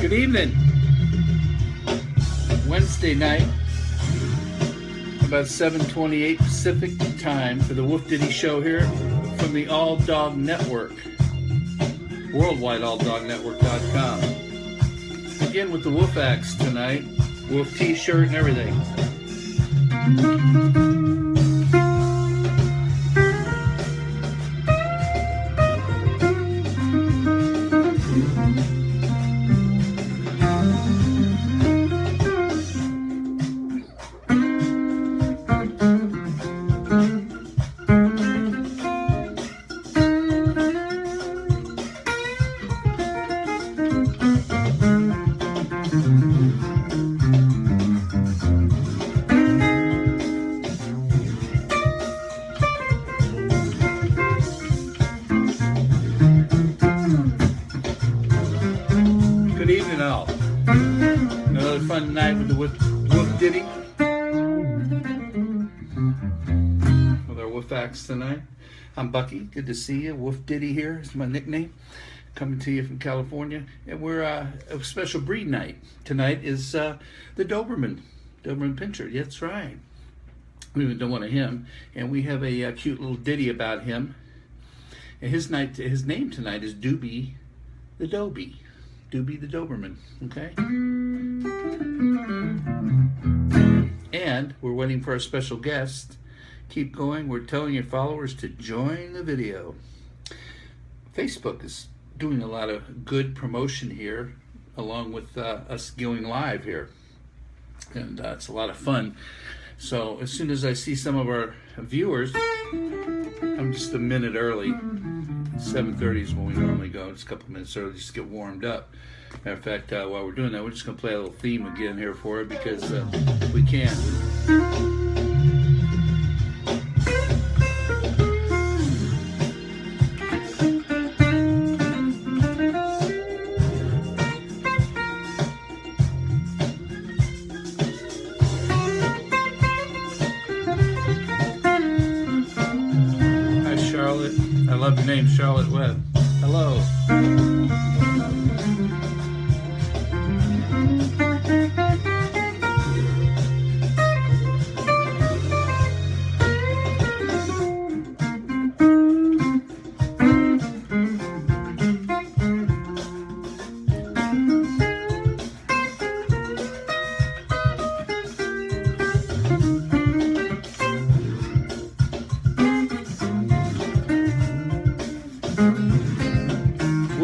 Good evening. Wednesday night, about 7:28 Pacific time for the WooF Ditty show here from the All Dog Network, worldwide alldognetwork.com. Again with the WooF acts tonight, WooF t-shirt and everything. Good evening, all. Another fun night with the WooF Ditty. With our WooF acts tonight. I'm Bucky. Good to see you. WooF Ditty here is my nickname. Coming to you from California. And we're a special breed night. Tonight is the Doberman Pinscher. That's right. We even done one of him. And we have a cute little ditty about him. And his name tonight is Doobie the Doobie. Doobie the Doberman, okay? And we're waiting for our special guest. Keep going. We're telling your followers to join the video. Facebook is doing a lot of good promotion here, along with us going live here. And it's a lot of fun. So as soon as I see some of our viewers, I'm just a minute early. 7:30 is when we normally go. Just a couple minutes early just to get warmed up. Matter of fact, while we're doing that, we're just going to play a little theme again here for it because we can. Hi, Charlotte. I love the name Charlotte Webb. Hello.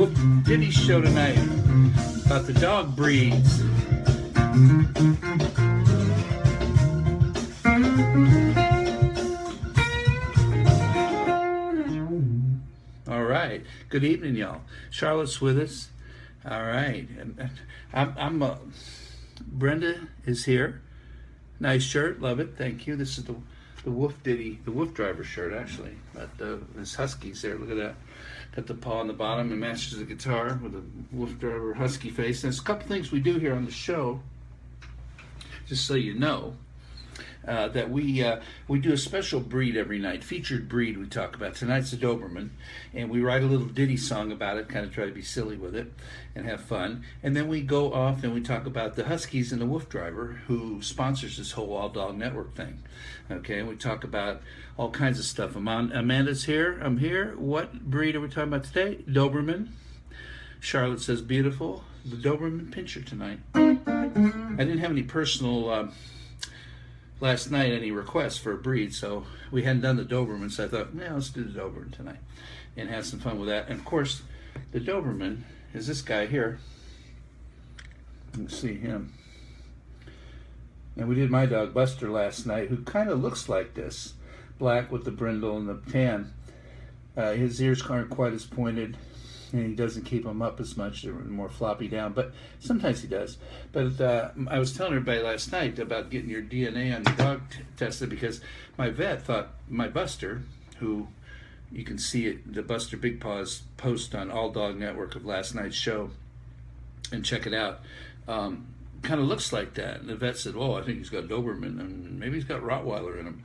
WooF Ditty show tonight about the dog breeds. All right. Good evening, y'all. Charlotte's with us. All right. Brenda is here. Nice shirt. Love it. Thank you. This is the WooF Ditty, the WooF driver shirt, actually. But this Huskies there. Look at that. Got the paw on the bottom and matches the guitar with a WooF driver husky face. And there's a couple things we do here on the show, just so you know, that we do a special breed every night, featured breed we talk about. Tonight's the Doberman, and we write a little ditty song about it, kind of try to be silly with it and have fun. And then we go off and we talk about the Huskies and the WooF driver who sponsors this whole All Dog Network thing. Okay, and we talk about all kinds of stuff. Amanda's here. I'm here. What breed are we talking about today? Doberman. Charlotte says beautiful. The Doberman Pinscher tonight. I didn't have any personal last night any requests for a breed, so we hadn't done the Doberman, so I thought, yeah, let's do the Doberman tonight and have some fun with that. And of course, the Doberman is this guy here. You can see him. And we did my dog Buster last night, who kind of looks like this, black with the brindle and the tan. His ears aren't quite as pointed, and he doesn't keep them up as much. They're more floppy down, but sometimes he does. But I was telling everybody last night about getting your DNA on your dog tested because my vet thought my Buster, who you can see it, the Buster Big Paws post on All Dog Network of last night's show, and check it out. Kind of looks like that. And the vet said, "Oh, I think he's got Doberman, and maybe he's got Rottweiler in him."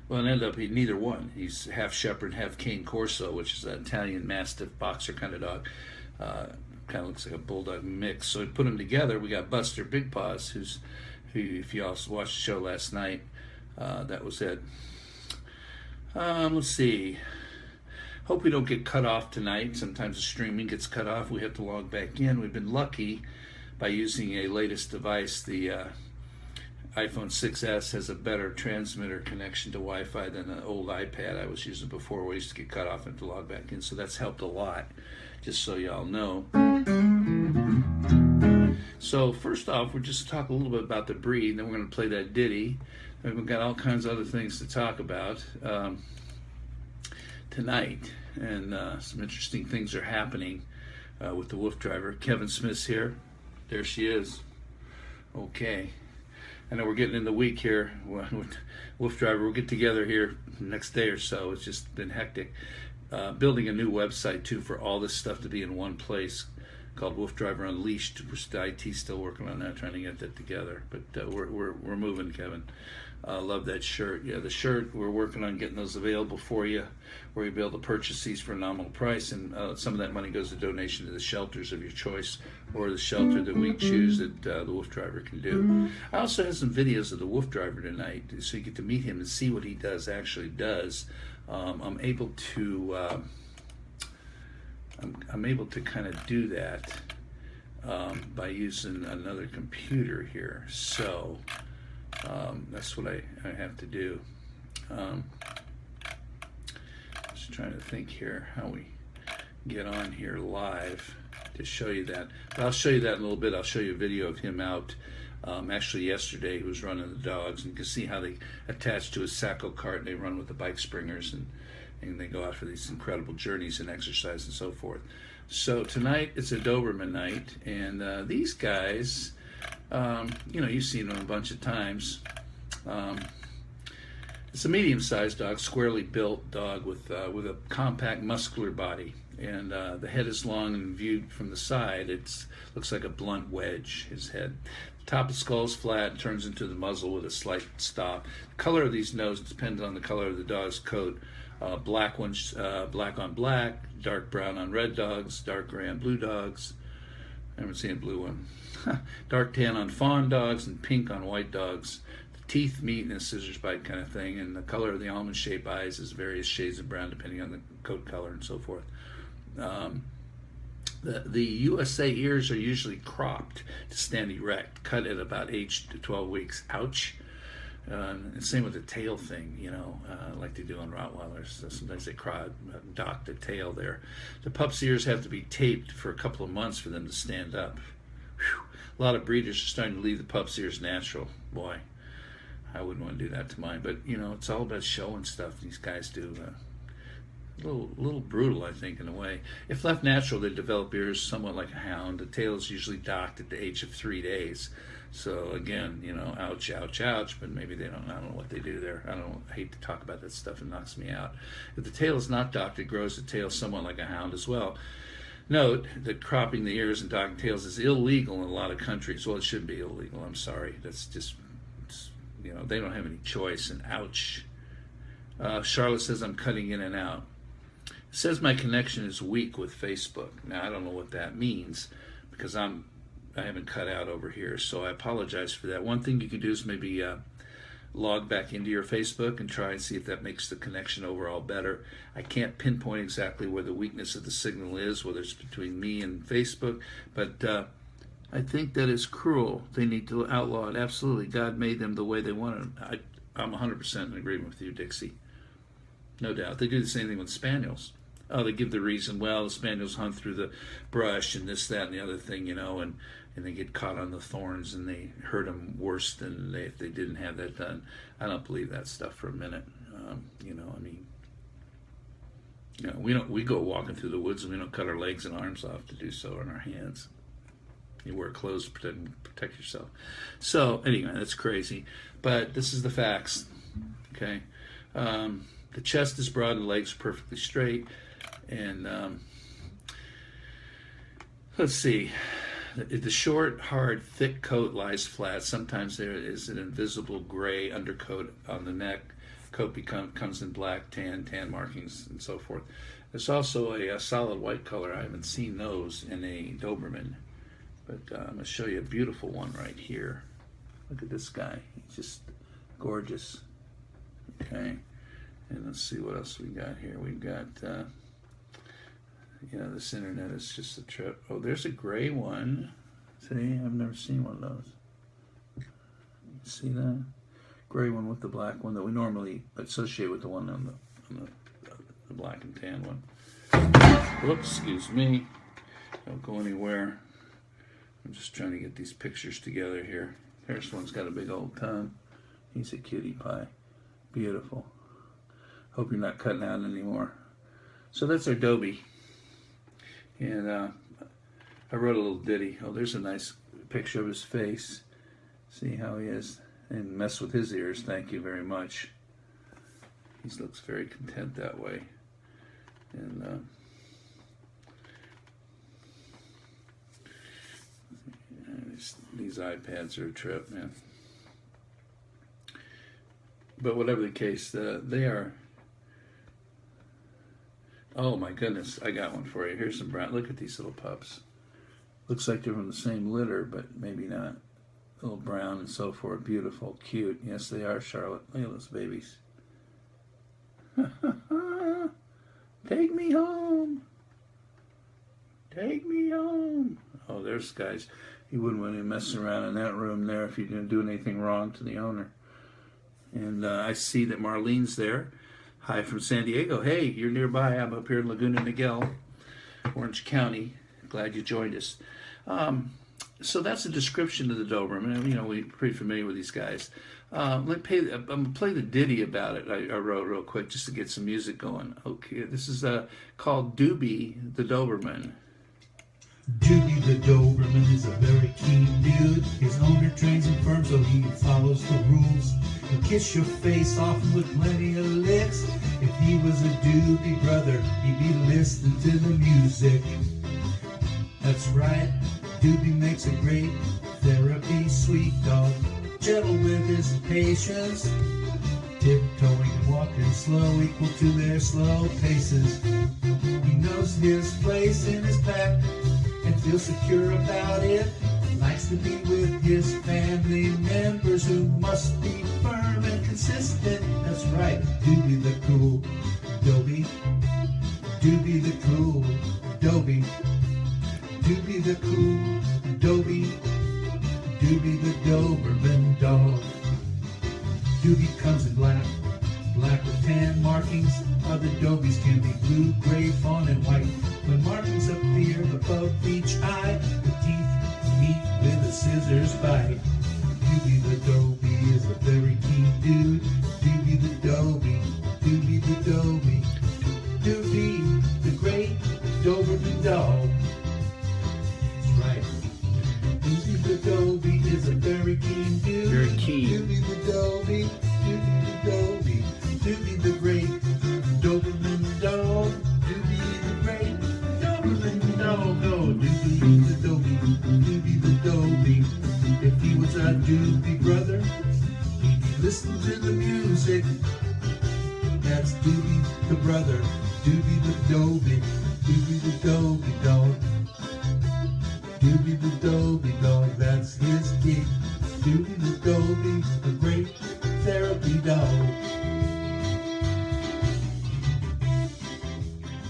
Well, it ended up he's neither one. He's half Shepherd, half Cane Corso, which is an Italian Mastiff boxer kind of dog. Kind of looks like a bulldog mix. So we put them together. We got Buster Big Paws, who, if you also watched the show last night, that was it. Let's see. Hope we don't get cut off tonight. Sometimes the streaming gets cut off. We have to log back in. We've been lucky by using a latest device. The iPhone 6S has a better transmitter connection to Wi-Fi than an old iPad I was using before. We used to get cut off and to log back in, so that's helped a lot, just so y'all know. So first off, we'll just talk a little bit about the breed, then we're going to play that ditty. And we've got all kinds of other things to talk about tonight, and some interesting things are happening with the WooF driver. Kevin Smith's here. There she is. Okay. I know we're getting in the week here. WooF driver, we'll get together here next day or so. It's just been hectic. Building a new website too for all this stuff to be in one place, called WooF Driver Unleashed. We're IT still working on that, trying to get that together. But we're moving, Kevin. Love that shirt. Yeah, the shirt, we're working on getting those available for you, where you'll be able to purchase these for a nominal price, and some of that money goes to donation to the shelters of your choice, or the shelter that we choose that the WooF driver can do. I also have some videos of the WooF driver tonight, so you get to meet him and see what he actually does. I'm able to kind of do that by using another computer here. So that's what I have to do. Just trying to think here how we get on here live to show you that. But I'll show you that in a little bit. I'll show you a video of him out. Actually yesterday he was running the dogs, and you can see how they attach to his sacco cart and they run with the bike springers, and they go out for these incredible journeys and exercise and so forth. So tonight it's a Doberman night, and these guys, you've seen them a bunch of times. It's a medium-sized dog, squarely built dog with a compact, muscular body, and the head is long, and viewed from the side, it looks like a blunt wedge. His head, the top of the skull is flat, and turns into the muzzle with a slight stop. The color of these noses depends on the color of the dog's coat. Black ones, black on black, dark brown on red dogs, dark gray on blue dogs. I haven't seen a blue one. Dark tan on fawn dogs, and pink on white dogs. The teeth meet in a scissors bite kind of thing, and the color of the almond-shaped eyes is various shades of brown depending on the coat color and so forth. The USA ears are usually cropped to stand erect, cut at about 8 to 12 weeks. Ouch. And same with the tail thing, like they do on Rottweilers. So sometimes they dock the tail there. The pup's ears have to be taped for a couple of months for them to stand up. Whew. A lot of breeders are starting to leave the pup's ears natural. Boy, I wouldn't want to do that to mine. But, it's all about show and stuff these guys do. A little brutal, I think, in a way. If left natural, they develop ears somewhat like a hound. The tail is usually docked at the age of 3 days. So again, ouch, ouch, ouch, but maybe I don't know what they do there. I hate to talk about that stuff, it knocks me out. If the tail is not docked, it grows the tail somewhat like a hound as well. Note that cropping the ears and docking tails is illegal in a lot of countries. Well, it should be illegal, I'm sorry. That's just, they don't have any choice, and ouch. Charlotte says I'm cutting in and out. It says my connection is weak with Facebook. Now, I don't know what that means, because I haven't cut out over here, so I apologize for that. One thing you could do is maybe log back into your Facebook and try and see if that makes the connection overall better. I can't pinpoint exactly where the weakness of the signal is, whether it's between me and Facebook, but I think that is cruel. They need to outlaw it. Absolutely. God made them the way they wanted them. I'm 100% in agreement with you, Dixie. No doubt. They do the same thing with spaniels. Oh, they give the reason, well, the spaniels hunt through the brush and this, that, and the other thing, and they get caught on the thorns and they hurt them worse than if they didn't have that done. I don't believe that stuff for a minute. We go walking through the woods and we don't cut our legs and arms off to do so, on our hands. You wear clothes to protect yourself. So anyway, that's crazy, but this is the facts. Okay, the chest is broad and the legs are perfectly straight, and let's see. The short, hard, thick coat lies flat. Sometimes there is an invisible gray undercoat on the neck. Coat comes in black, tan markings, and so forth. There's also a solid white color. I haven't seen those in a Doberman, but I'm going to show you a beautiful one right here. Look at this guy. He's just gorgeous. Okay, and let's see what else we got here. We've got, yeah, this internet is just a trip. Oh, there's a gray one. See, I've never seen one of those. See that? Gray one with the black one that we normally associate with the one on the black and tan one. Whoops, excuse me. Don't go anywhere. I'm just trying to get these pictures together here. First one's got a big old tongue. He's a cutie pie. Beautiful. Hope you're not cutting out anymore. So that's our Doobie. And I wrote a little ditty. Oh, there's a nice picture of his face. See how he is. And mess with his ears. Thank you very much. He looks very content that way. And these iPads are a trip, man. But whatever the case, they are. Oh my goodness, I got one for you. Here's some brown. Look at these little pups. Looks like they're from the same litter, but maybe not. A little brown and so forth. Beautiful, cute. Yes, they are, Charlotte. Look at those babies. Take me home. Take me home. Oh, there's guys. You wouldn't want to mess around in that room there if you didn't do anything wrong to the owner. And I see that Marlene's there. Hi from San Diego. Hey, you're nearby. I'm up here in Laguna Niguel, Orange County. Glad you joined us. So that's a description of the Doberman. You know, we're pretty familiar with these guys. I'm going to play the ditty about it I wrote real quick just to get some music going. Okay, this is called Doobie the Doberman. Doobie the Doberman is a very keen dude. His owner trains him firm so he follows the rules. He'll kiss your face often with plenty of licks. If he was a Doobie brother, he'd be listening to the music. That's right, Doobie makes a great therapy sweet dog. Gentle with his patience, tiptoeing and walking slow equal to their slow paces. He knows his place in his pack and feels secure about it. Likes to be with his family members who must be firm and consistent. That's right, Doobie the cool Doobie. Doobie the cool Doobie. Doobie the cool Doobie. Doobie the Doberman dog. Doobie comes in black with tan markings. Other Dobies can be blue, gray, fawn, and white. When markings appear above each eye, the teeth meet with a scissors bite. Doobie the Dobie is a very keen dude. Doobie the Dobie, Doobie the Dobie. Doobie, the great Doberman dog. That's right. Doobie the Dobie is a very keen dude. Very keen. Doobie the Dobie, Doobie the Dobie. Doobie the great Doberman dog. Doobie the great Doberman dog. Oh, Doobie the Dobie, Doobie the Dobie. If he was a Doobie brother, he'd be listening to the music. That's Doobie the brother, Doobie the Dobie, Doobie the Dobie dog. Doobie the Dobie dog, that's his gig. Doobie the Dobie, a great therapy dog.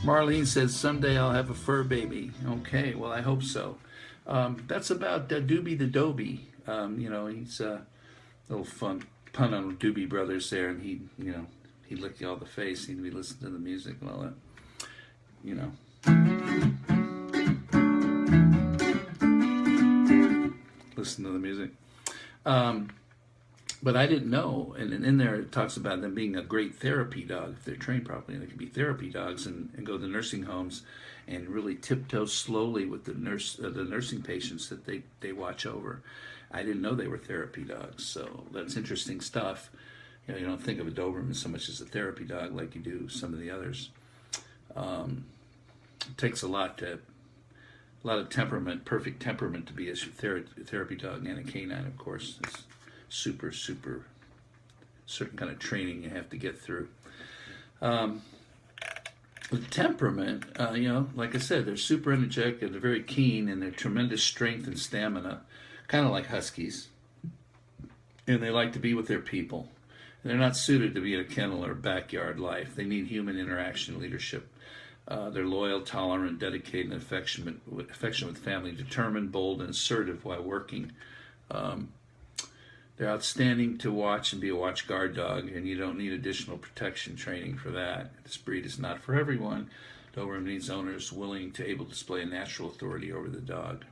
Marlene says, someday I'll have a fur baby. Okay, well, I hope so. That's about Doobie the Dobie. You know, he's a little fun pun on Doobie Brothers there, and he lick you all the face. He'd be listening to the music and all that. You know. Listen to the music. But I didn't know, and in there it talks about them being a great therapy dog if they're trained properly. They can be therapy dogs and go to nursing homes and really tiptoe slowly with the nursing patients that they watch over. I didn't know they were therapy dogs, so that's interesting stuff. You know, you don't think of a Doberman so much as a therapy dog like you do some of the others. It takes a lot of temperament, perfect temperament to be a therapy dog, and a canine, of course. It's super certain kind of training you have to get through. The temperament, like I said, they're super energetic and they're very keen and they're tremendous strength and stamina, kind of like Huskies. And they like to be with their people. And they're not suited to be in a kennel or backyard life. They need human interaction and leadership. They're loyal, tolerant, dedicated, and affectionate with family, determined, bold, and assertive while working. They're outstanding to watch and be a watch guard dog, and you don't need additional protection training for that. This breed is not for everyone. Doberman needs owners willing to able to display a natural authority over the dog.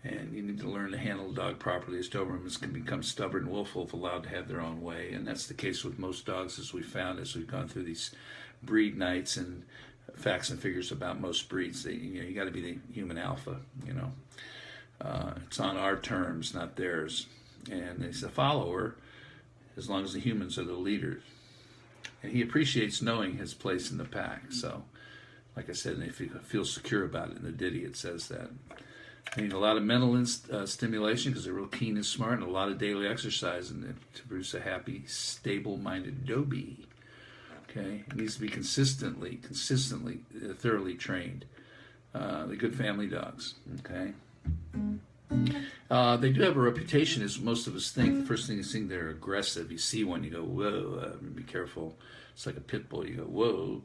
And you need to learn to handle the dog properly, as Dobermans can become stubborn and willful if allowed to have their own way. And that's the case with most dogs, as we found as we've gone through these breed nights and facts and figures about most breeds. You got to be the human alpha. It's on our terms, not theirs. And he's a follower, as long as the humans are the leaders. And he appreciates knowing his place in the pack. So, like I said, and they feel secure about it. In the Ditty, it says that. They need a lot of mental stimulation because they're real keen and smart, and a lot of daily exercise to produce a happy, stable-minded Doobie. Okay, it needs to be consistently, thoroughly trained. They're good family dogs. Okay. They do have a reputation, as most of us think. The first thing you think, they're aggressive. You see one, you go, whoa, be careful. It's like a pit bull. You go, whoa.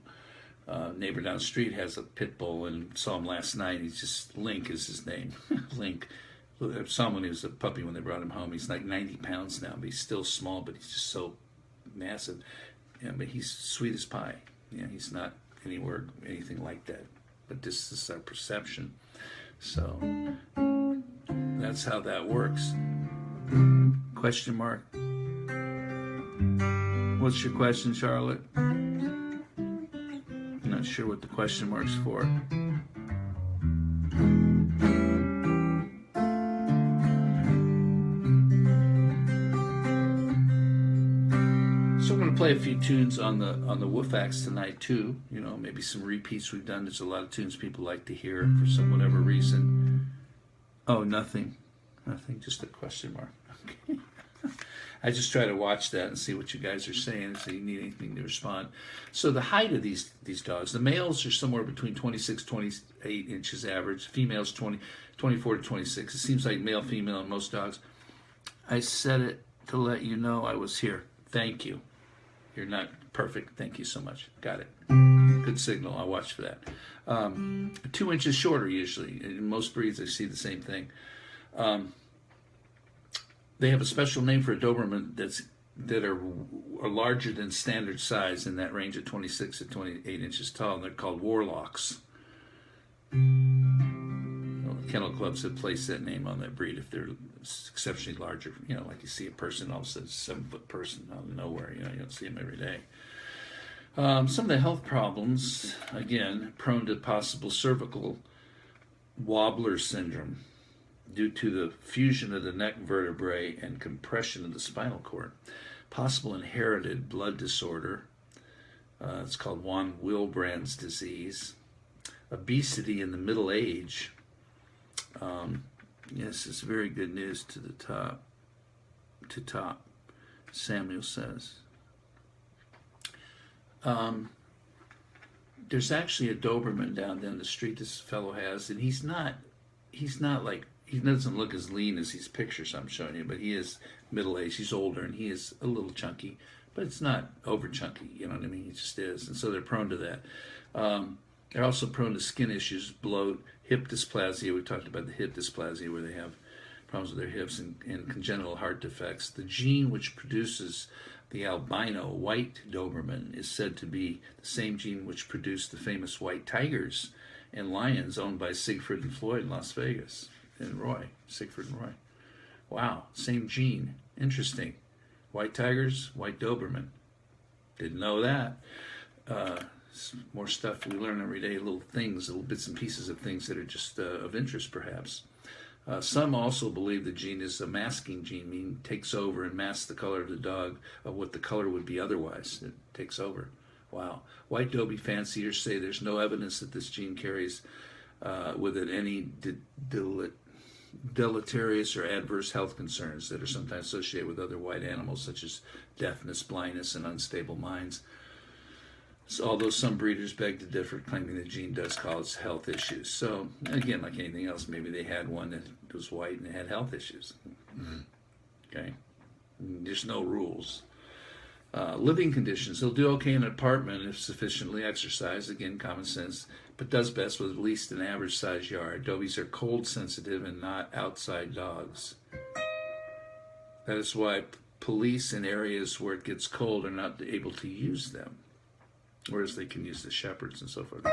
Neighbor down the street has a pit bull and saw him last night. He's just, Link is his name. Link. I saw him when he was a puppy when they brought him home. He's like 90 pounds now, but he's still small, but he's just so massive. Yeah, but he's sweet as pie. Yeah, he's not anything like that. But this is our perception. So that's how that works. Question mark. What's your question, Charlotte? I'm not sure what the question mark's for. So I'm going to play a few tunes on the WooF Axe tonight too. Maybe some repeats we've done. There's a lot of tunes people like to hear for some whatever reason. Oh, nothing, just a question mark. Okay. I just try to watch that and see what you guys are saying, if you need anything to respond. So the height of these dogs, the males are somewhere between 26, 28 inches average. Females 24 to 26. It seems like male, female in most dogs. I said it to let you know I was here. Thank you. You're not perfect. Thank you so much. Got it. Good signal. I'll watch for that. 2 inches shorter usually. In most breeds I see the same thing. They have a special name for a Doberman that are larger than standard size, in that range of 26 to 28 inches tall, and they're called warlocks. Kennel clubs have placed that name on that breed if they're exceptionally larger. Like you see a person, all of a sudden, 7-foot person out of nowhere. You don't see them every day. Some of the health problems, again, prone to possible cervical wobbler syndrome, due to the fusion of the neck vertebrae and compression of the spinal cord. Possible inherited blood disorder. It's called von Willebrand's disease. Obesity in the middle age. Yes, it's very good news to the top. Samuel says. There's actually a Doberman down the street this fellow has, and he's not like, he doesn't look as lean as these pictures I'm showing you, but he is middle-aged. He's older, and he is a little chunky, but it's not over chunky. You know what I mean? He just is, and so they're prone to that. They're also prone to skin issues, bloat, hip dysplasia. We talked about the hip dysplasia, where they have problems with their hips, and congenital heart defects. The gene which produces the albino white Doberman is said to be the same gene which produced the famous white tigers and lions owned by Siegfried and Floyd in Las Vegas. And Siegfried and Roy. Wow, same gene. Interesting. White tigers, white Doberman. Didn't know that. More stuff we learn every day, little things, little bits and pieces of things that are just of interest, perhaps. Some also believe the gene is a masking gene, meaning takes over and masks the color of the dog of what the color would be otherwise. It takes over. Wow. White Dobie fanciers say there's no evidence that this gene carries with it any deleterious or adverse health concerns that are sometimes associated with other white animals, such as deafness, blindness, and unstable minds. So, although some breeders beg to differ, claiming the gene does cause health issues. So again, like anything else, maybe they had one that was white and it had health issues. Okay, there's no rules. Living conditions. They'll do okay in an apartment if sufficiently exercised. Again, common sense, but does best with at least an average size yard. Dobies are cold sensitive and not outside dogs. That is why police in areas where it gets cold are not able to use them, whereas they can use the shepherds and so forth.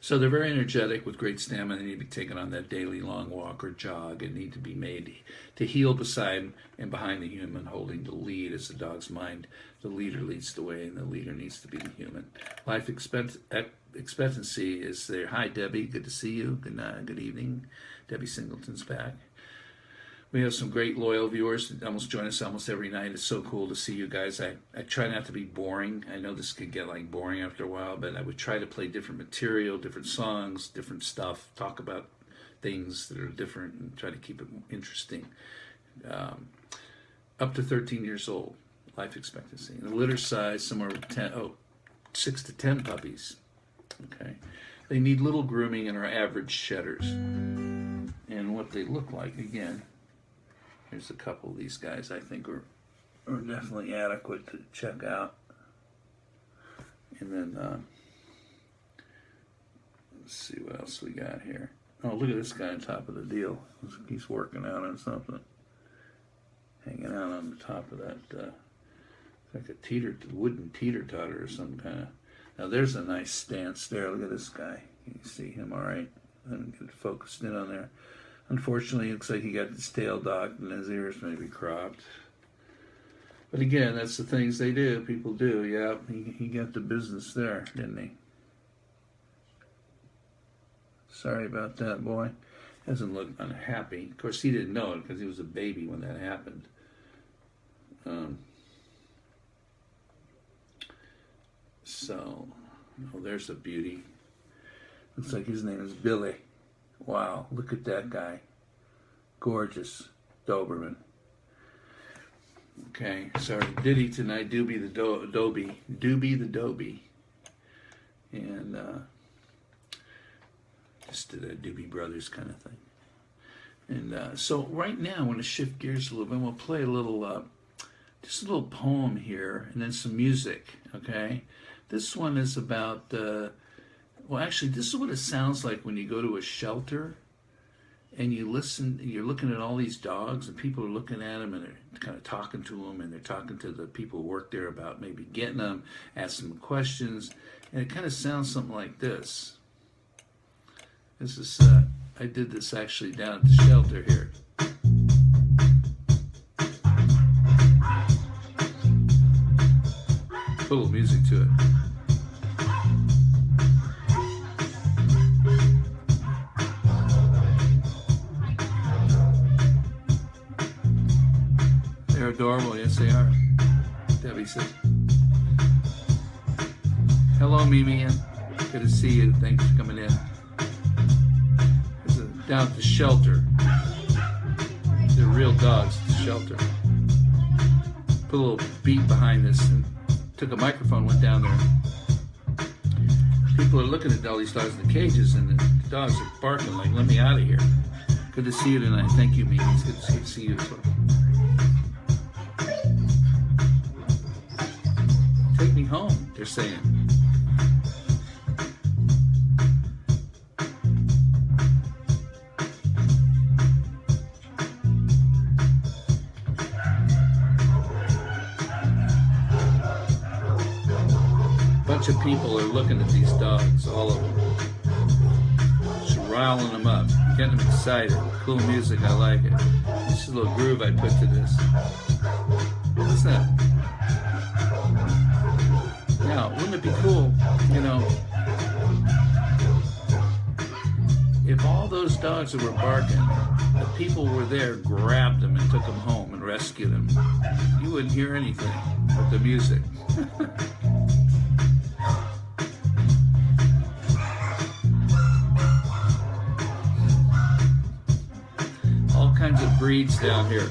So they're very energetic with great stamina. They need to be taken on that daily long walk or jog and need to be made to heel beside and behind the human, holding the lead as the dog's mind. The leader leads the way, and the leader needs to be the human. Life expectancy is there. Hi, Debbie. Good to see you. Good night. Good evening. Debbie Singleton's back. We have some great loyal viewers that almost join us almost every night. It's so cool to see you guys. I try not to be boring. I know this could get like boring after a while, but I would try to play different material, different songs, different stuff, talk about things that are different and try to keep it interesting. Up to 13 years old, life expectancy. And the litter size, somewhere 6 to 10 puppies. Okay. They need little grooming and are average shedders. And what they look like, again, here's a couple of these guys I think are definitely adequate to check out. And then, let's see what else we got here. Oh, look at this guy on top of the deal. He's working out on something. Hanging out on the top of that, like a wooden teeter-totter or some kind of. Now there's a nice stance there. Look at this guy. You can see him all right. Let me get focused in on there. Unfortunately, it looks like he got his tail docked and his ears maybe cropped. But again, that's the things they do. People do. Yeah, he got the business there, didn't he? Sorry about that, boy. Doesn't look unhappy. Of course, he didn't know it because he was a baby when that happened. There's a beauty. Looks like his name is Billy. Wow, look at that guy. Gorgeous Doberman. Okay, so Ditty tonight, Doobie the Doobie the Doobie. And just did a Doobie Brothers kind of thing. And so right now I want to shift gears a little bit. We'll play a little, just a little poem here and then some music, okay? This one is about, well, actually, this is what it sounds like when you go to a shelter and you listen, you're looking at all these dogs and people are looking at them and they're kind of talking to them and they're talking to the people who work there about maybe getting them, asking them questions, and it kind of sounds something like this. This is, I did this actually down at the shelter here. Put a little music to it. They're adorable, yes they are. Debbie says. Hello, Mimi. Good to see you. Thanks for coming in. Down at the shelter. They're real dogs at the shelter. Put a little beat behind this and took a microphone, went down there. People are looking at all these dogs in the cages and the dogs are barking like, let me out of here. Good to see you tonight. Thank you, Mimi. It's good to see you as well. Take me home, they're saying. Bunch of people are looking at these dogs, all of them. Just riling them up, getting them excited. Cool music, I like it. This is a little groove I put to this. Isn't it? Now, wouldn't it be cool, you know, if all those dogs that were barking, the people were there, grabbed them and took them home and rescued them. You wouldn't hear anything but the music. All kinds of breeds down here.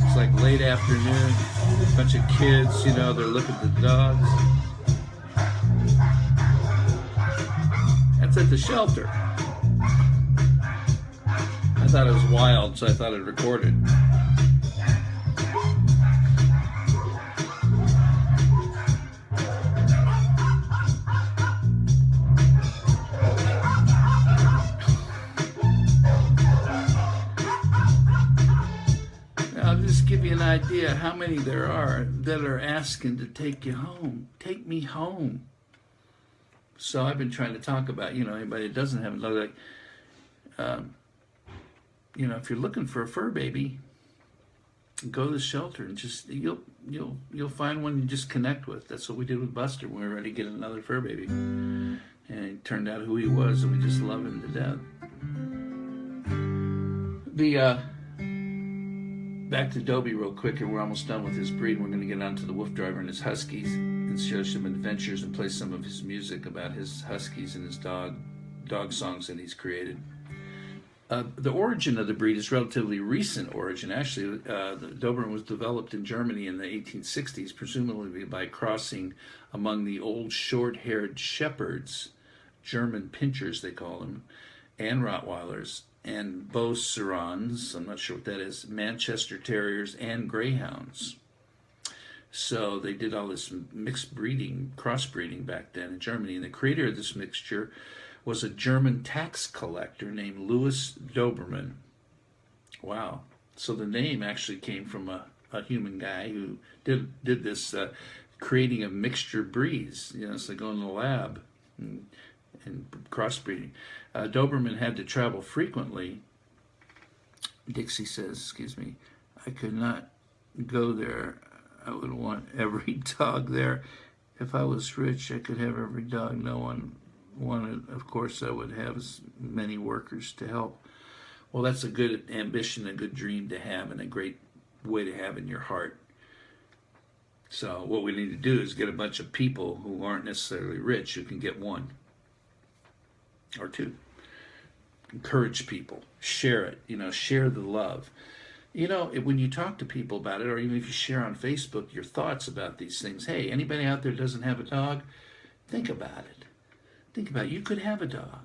It's like late afternoon, a bunch of kids, you know, they're looking at the dogs. That's at the shelter. I thought it was wild, so I thought I'd record it. I'll just give you an idea how many there are that are asking to take you home. Take me home. So I've been trying to talk about, you know, anybody that doesn't have a dog, like, you know, if you're looking for a fur baby, go to the shelter and just you'll find one you just connect with. That's what we did with Buster when we were ready to get another fur baby, and it turned out who he was, and we just love him to death. The back to Doobie real quick, and we're almost done with his breed. We're going to get on to the WooF driver and his huskies and show some adventures and play some of his music about his huskies and his dog songs that he's created. The origin of the breed is relatively recent origin. Actually, the Doberman was developed in Germany in the 1860s, presumably by crossing among the old short-haired shepherds, German pinchers they call them, and Rottweilers, and Beaucerons, I'm not sure what that is, Manchester Terriers, and Greyhounds. So they did all this mixed breeding, crossbreeding back then in Germany, and the creator of this mixture was a German tax collector named Louis Doberman. Wow. So the name actually came from a human guy who did this creating of mixture breeds. You know, it's like going to the lab and crossbreeding. Doberman had to travel frequently. Dixie says, excuse me, I could not go there. I would want every dog there. If I was rich, I could have every dog. No one wanted, of course, I would have as many workers to help. Well, that's a good ambition, a good dream to have, and a great way to have in your heart. So what we need to do is get a bunch of people who aren't necessarily rich who can get one or two. Encourage people, share it, you know, share the love. You know, when you talk to people about it, or even if you share on Facebook your thoughts about these things, hey, anybody out there doesn't have a dog, think about it. Think about it. You could have a dog.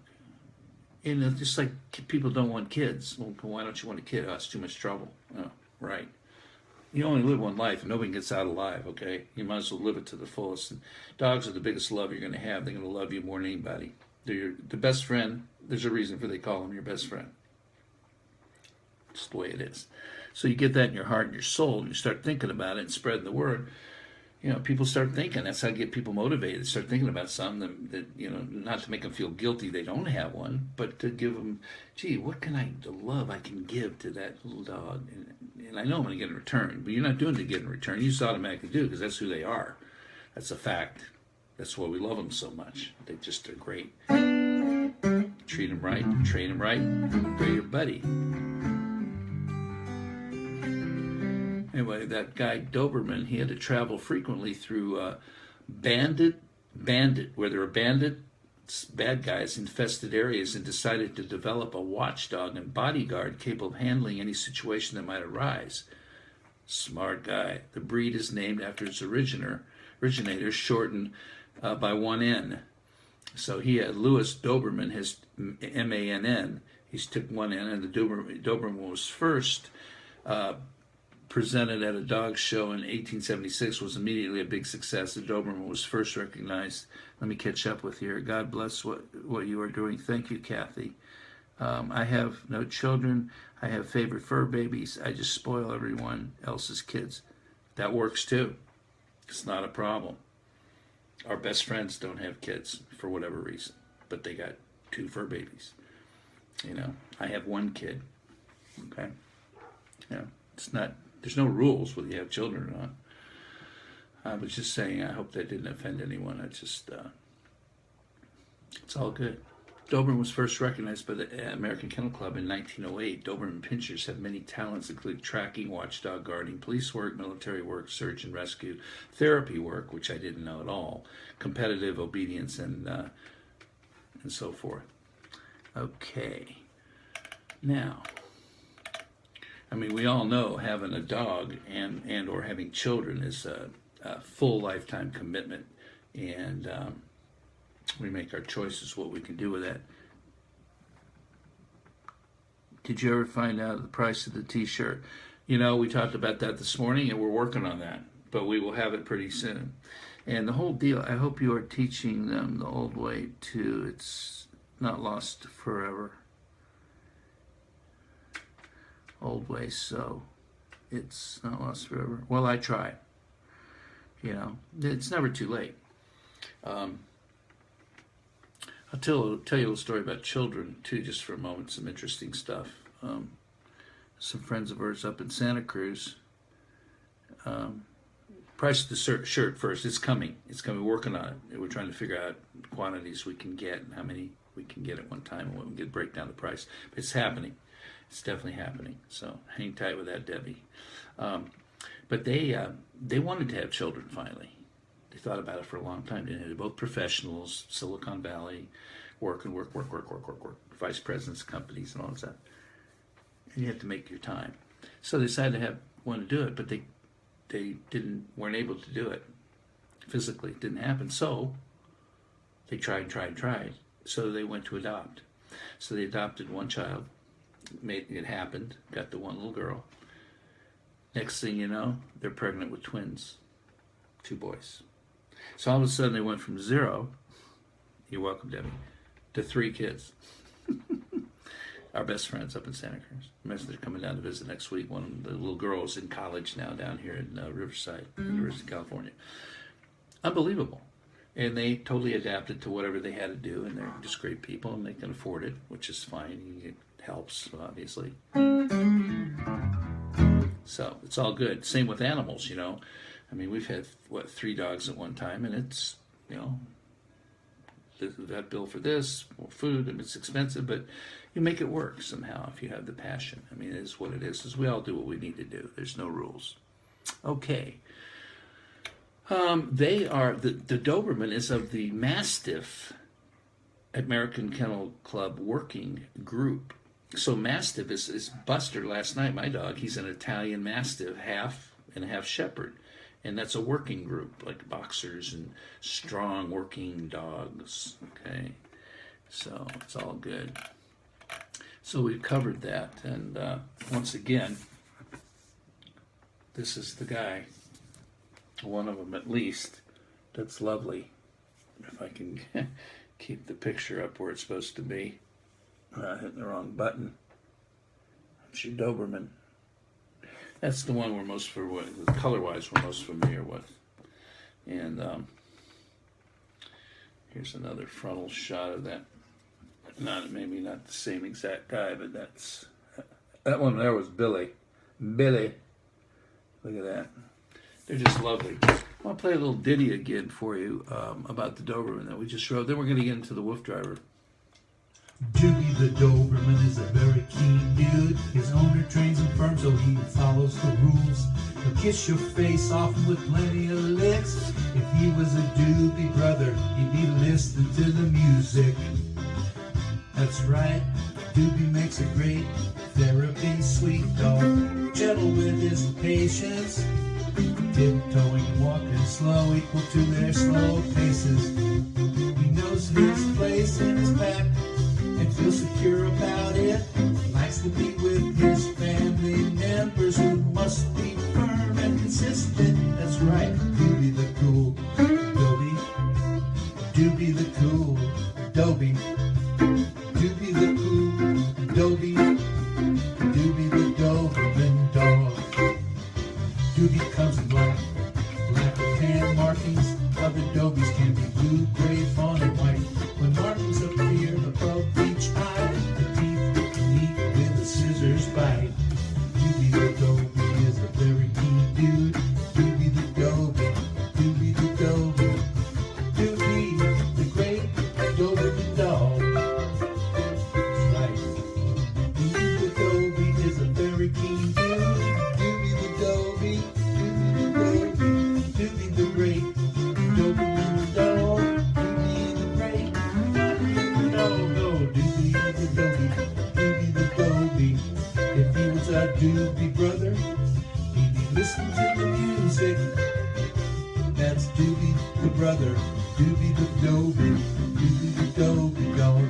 And it's just like people don't want kids. Well, why don't you want a kid? Oh, it's too much trouble. Oh, right. You only live one life, and nobody gets out alive, okay? You might as well live it to the fullest. And dogs are the biggest love you're going to have. They're going to love you more than anybody. They're the best friend. There's a reason for they call them your best friend. Just the way it is. So you get that in your heart and your soul, and you start thinking about it and spreading the word. You know, people start thinking. That's how you get people motivated. Start thinking about something that, you know, not to make them feel guilty they don't have one, but to give them, gee, what can the love I can give to that little dog? And I know I'm going to get in return, but you're not doing it to get in return. You just automatically do because that's who they are. That's a fact. That's why we love them so much. They just are great. Treat them right, train them right, they're your buddy. Anyway, that guy Doberman, he had to travel frequently through bandit, where there were bandits, bad guys, infested areas, and decided to develop a watchdog and bodyguard capable of handling any situation that might arise. Smart guy. The breed is named after its originator, shortened by one N. So he had Louis Doberman, his M-A-N-N. He took one N, and the Doberman was first presented at a dog show in 1876, was immediately a big success. The Doberman was first recognized. Let me catch up with you here. God bless what you are doing. Thank you, Kathy. I have no children. I have favorite fur babies. I just spoil everyone else's kids. That works too. It's not a problem. Our best friends don't have kids for whatever reason, but they got 2 fur babies. You know, I have 1 kid. Okay? Yeah, it's not. There's no rules whether you have children or not. I was just saying, I hope that didn't offend anyone. It's all good. Doberman was first recognized by the American Kennel Club in 1908. Doberman pinchers have many talents, including tracking, watchdog guarding, police work, military work, search and rescue, therapy work, which I didn't know at all, competitive obedience, and so forth. Okay. Now, I mean, we all know having a dog and or having children is a full lifetime commitment, and we make our choices what we can do with that. Did you ever find out the price of the t-shirt? You know, we talked about that this morning, and we're working on that, but we will have it pretty soon. And the whole deal, I hope you are teaching them the old way too. It's not lost forever. Old way, so it's not lost forever. Well, I try. You know, it's never too late. I'll tell you a little story about children too, just for a moment. Some interesting stuff. Some friends of ours up in Santa Cruz. Price of the shirt first. It's coming. It's coming. We're working on it. We're trying to figure out quantities we can get and how many we can get at one time, and when we can break down the price. But it's happening. It's definitely happening. So hang tight with that, Debbie. But they wanted to have children finally. They thought about it for a long time. They're both professionals, Silicon Valley, work, vice presidents of companies and all that stuff. And you have to make your time. So they decided to want to do it, but they weren't able to do it physically. It didn't happen. So they tried. So they went to adopt. So they adopted one child. It happened. Got the one little girl. Next thing you know, they're pregnant with twins, 2 boys. So all of a sudden they went from 0, you're welcome, Debbie, to 3 kids. Our best friends up in Santa Cruz. They're coming down to visit next week. One of the little girls in college now down here in Riverside, University of California. Unbelievable. And they totally adapted to whatever they had to do, and they're just great people, and they can afford it, which is fine. It helps, obviously. So it's all good. Same with animals, you know. I mean, we've had, 3 dogs at one time, and it's, you know, that bill for this, more food, and it's expensive, but you make it work somehow if you have the passion. I mean, it is what it is. As we all do what we need to do. There's no rules. Okay. They are, the Doberman is of the Mastiff American Kennel Club working group. So Mastiff is Buster last night, my dog. He's an Italian Mastiff, half and half Shepherd. And that's a working group, like boxers and strong working dogs. Okay, so it's all good. So we've covered that. And once again, this is the guy, one of them at least. That's lovely. If I can keep the picture up where it's supposed to be. Hitting the wrong button. It's your Doberman. That's the one we're most color-wise we're most familiar with. And here's another frontal shot of that. Maybe not the same exact guy, but that one there was Billy. Billy. Look at that. They're just lovely. I want to play a little ditty again for you about the Doberman that we just wrote. Then we're going to get into the WooF driver. Doobie the Doberman is a very keen dude. His owner trains him firm so he follows the rules. He'll kiss your face often with plenty of licks. If he was a Doobie brother, he'd be listening to the music. That's right, Doobie makes a great therapy sweet dog. Gentle with his patience, tiptoeing and walking slow equal to their slow paces. He knows his place in his pack and feels secure about it. Likes to be with his family members who must be firm and consistent. That's right, Doobie the cool Doobie. Doobie the cool Doobie. Doobie the cool Doobie. Doobie the Doberman dog. Doobie comes in black with tan markings. Other Dobies can be blue, gray, fawn, and white. When markings appear above each eye, the teeth can eat with a scissors bite. Doobie the Dobie is a very keen dude. Doobie the Dobie, Doobie the Dobie. Doobie, the great Doberman dog. That's right. Doobie the Dobie is a very keen dude. Doobie the Dobie, Doobie the Dobie. Doobie the great Doberman dog. Doobie Doobie brother. He be listening to the music. That's Doobie the brother. Doobie the Doobie. Doobie the Doobie dog.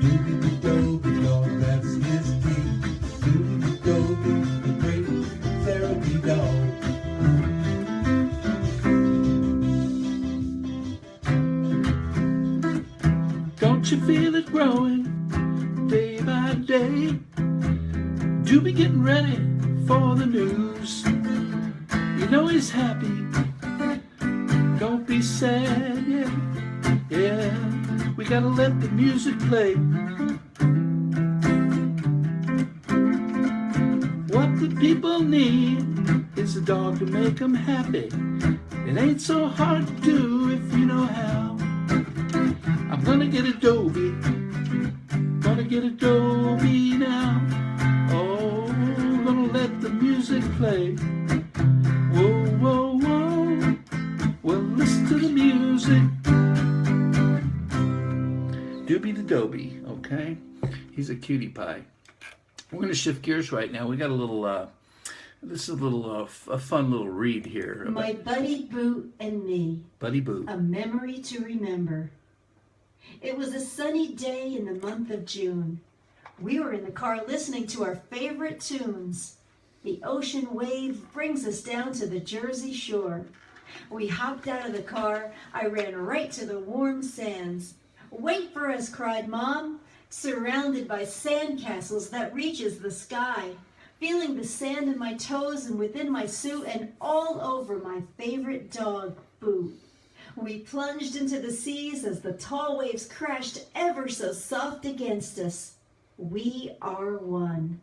Doobie the Doobie dog. That's his team. Doobie the Doobie, the great therapy dog. Don't you feel it growing day by day? Doobie getting ready for the news. You know he's happy. Don't be sad, yeah, yeah. We gotta let the music play. What the people need is a dog to make them happy. It ain't so hard to do if you know how. I'm gonna get a Doobie. Gonna get a Doobie now. Oh, gonna let the music play. Whoa, whoa, whoa. Well, listen to the music. Doobie the Doobie, okay? He's a cutie pie. We're gonna shift gears right now. We got a little, this is a little, a fun little read here. My Buddy Boo and Me. Buddy Boo. A memory to remember. It was a sunny day in the month of June. We were in the car listening to our favorite tunes. The ocean wave brings us down to the Jersey shore. We hopped out of the car. I ran right to the warm sands. Wait for us, cried Mom, surrounded by sandcastles that reaches the sky, feeling the sand in my toes and within my suit and all over my favorite dog, Boo. We plunged into the seas as the tall waves crashed ever so soft against us. We are one.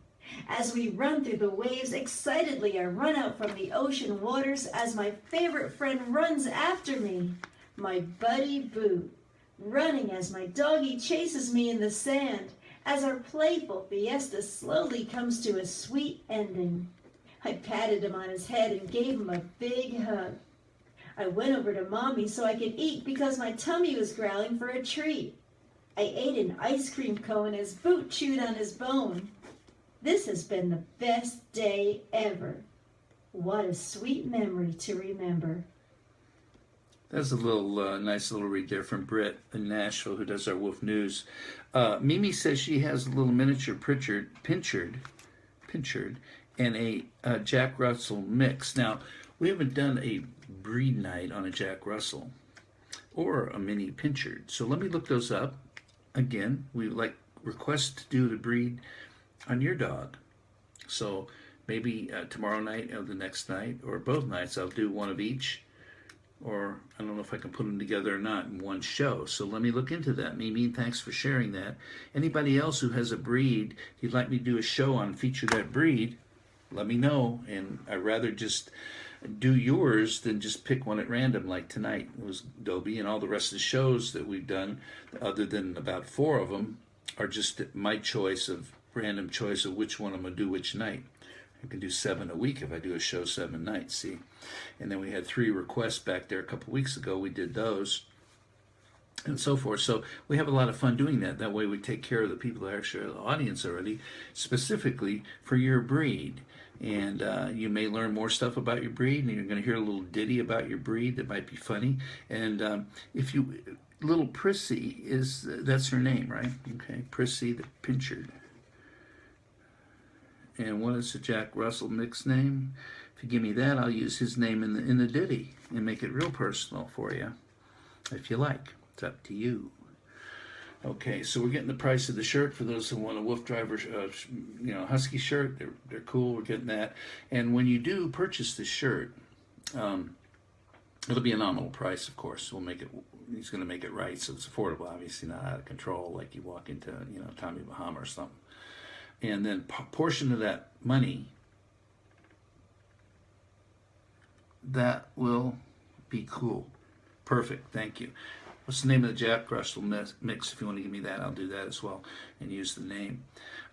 As we run through the waves, excitedly I run out from the ocean waters as my favorite friend runs after me, my Buddy Boo, running as my doggie chases me in the sand, as our playful fiesta slowly comes to a sweet ending. I patted him on his head and gave him a big hug. I went over to Mommy so I could eat because my tummy was growling for a treat. I ate an ice cream cone as Boot chewed on his bone. This has been the best day ever. What a sweet memory to remember. That's a little nice little read there from Britt in Nashville, who does our WooF News. Mimi says she has a little miniature Pinscher, and a Jack Russell mix. Now, we haven't done a breed night on a Jack Russell or a mini Pinscher, so let me look those up. Again, we like request to do the breed on your dog. So maybe tomorrow night or the next night or both nights I'll do one of each, or I don't know if I can put them together or not in one show. So let me look into that. Mimi, thanks for sharing that. Anybody else who has a breed you'd like me to do a show on, feature that breed, let me know. And I'd rather just do yours than just pick one at random like tonight. It was Doobie, and all the rest of the shows that we've done, other than about 4 of them, are just my choice of random choice of which one I'm going to do which night. I can do 7 a week if I do a show 7 nights, see? And then we had 3 requests back there a couple weeks ago. We did those and so forth. So we have a lot of fun doing that. That way we take care of the people that are actually the audience already, specifically for your breed. And you may learn more stuff about your breed, and you're going to hear a little ditty about your breed that might be funny. And if you, little Prissy that's her name, right? Okay, Prissy the Pinscher. And what is the Jack Russell mix name? If you give me that, I'll use his name in the ditty and make it real personal for you, if you like. It's up to you. Okay, so we're getting the price of the shirt for those who want a WooF driver, husky shirt. They're cool. We're getting that. And when you do purchase this shirt, it'll be a nominal price, of course. We'll make it. He's going to make it right, so it's affordable. Obviously, not out of control, like you walk into Tommy Bahama or something. And then portion of that money that will be cool. Perfect. Thank you. What's the name of the Jack Russell mix? If you want to give me that, I'll do that as well and use the name.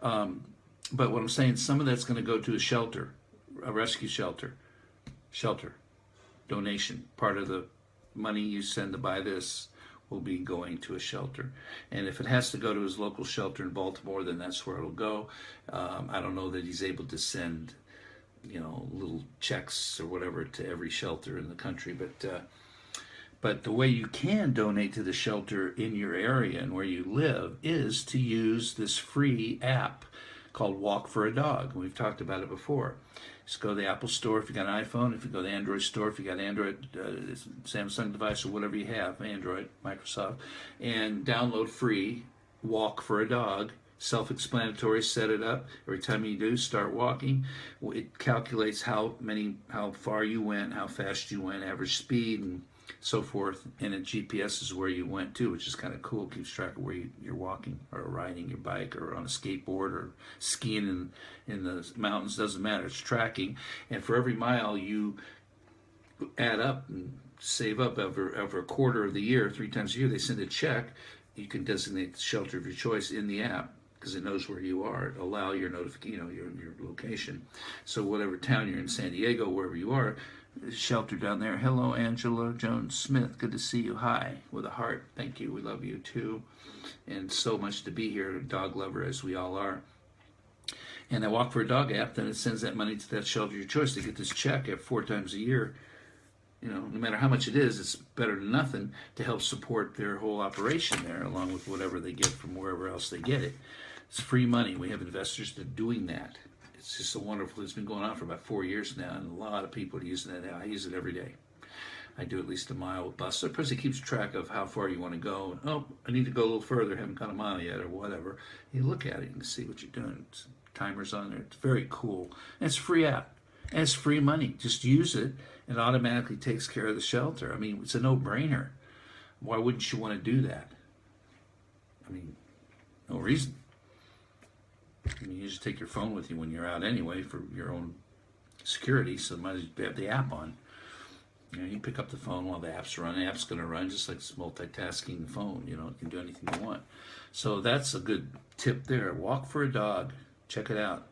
But what I'm saying, some of that's going to go to a shelter, a rescue shelter. Donation. Part of the money you send to buy this will be going to a shelter. And if it has to go to his local shelter in Baltimore, then that's where it'll go. I don't know that he's able to send, little checks or whatever to every shelter in the country, but the way you can donate to the shelter in your area and where you live is to use this free app called Walk for a Dog. We've talked about it before. Just go to the Apple Store if you got an iPhone. If you go to the Android Store, if you got an Android, Samsung device or whatever you have, Android, Microsoft, and download free Walk for a Dog. Self-explanatory. Set it up. Every time you do, start walking. It calculates how far you went, how fast you went, average speed, and so forth. And it GPS is where you went to, which is kind of cool. Keeps track of where you're walking or riding your bike or on a skateboard or skiing in the mountains. Doesn't matter. It's tracking. And for every mile you add up and save up over a quarter of the year, 3 times a year, they send a check. You can designate the shelter of your choice in the app, because it knows where you are. It'll allow your notification, your location. So whatever town you're in, San Diego, wherever you are, shelter down there. Hello, Angela Jones Smith. Good to see you. Hi, with a heart. Thank you. We love you too, and so much to be here. A dog lover, as we all are. And I Walk for a Dog app. Then it sends that money to that shelter of your choice. They get this check 4 times a year. No matter how much it is, it's better than nothing to help support their whole operation there, along with whatever they get from wherever else they get it. It's free money. We have investors that are doing that. It's just a wonderful, it's been going on for about 4 years now, and a lot of people are using that now. I use it every day. I do at least a mile with bus. So plus it keeps track of how far you want to go. Oh, I need to go a little further. Haven't gone a mile yet or whatever. You look at it and see what you're doing. It's timers on there. It's very cool. And it's a free app. And it's free money. Just use it. It automatically takes care of the shelter. I mean, it's a no-brainer. Why wouldn't you want to do that? I mean, no reason. I mean, you just take your phone with you when you're out anyway for your own security, so might as well have the app on. You pick up the phone while the app's running. The app's going to run just like it's multitasking the phone. It can do anything you want. So that's a good tip there. Walk for a Dog. Check it out.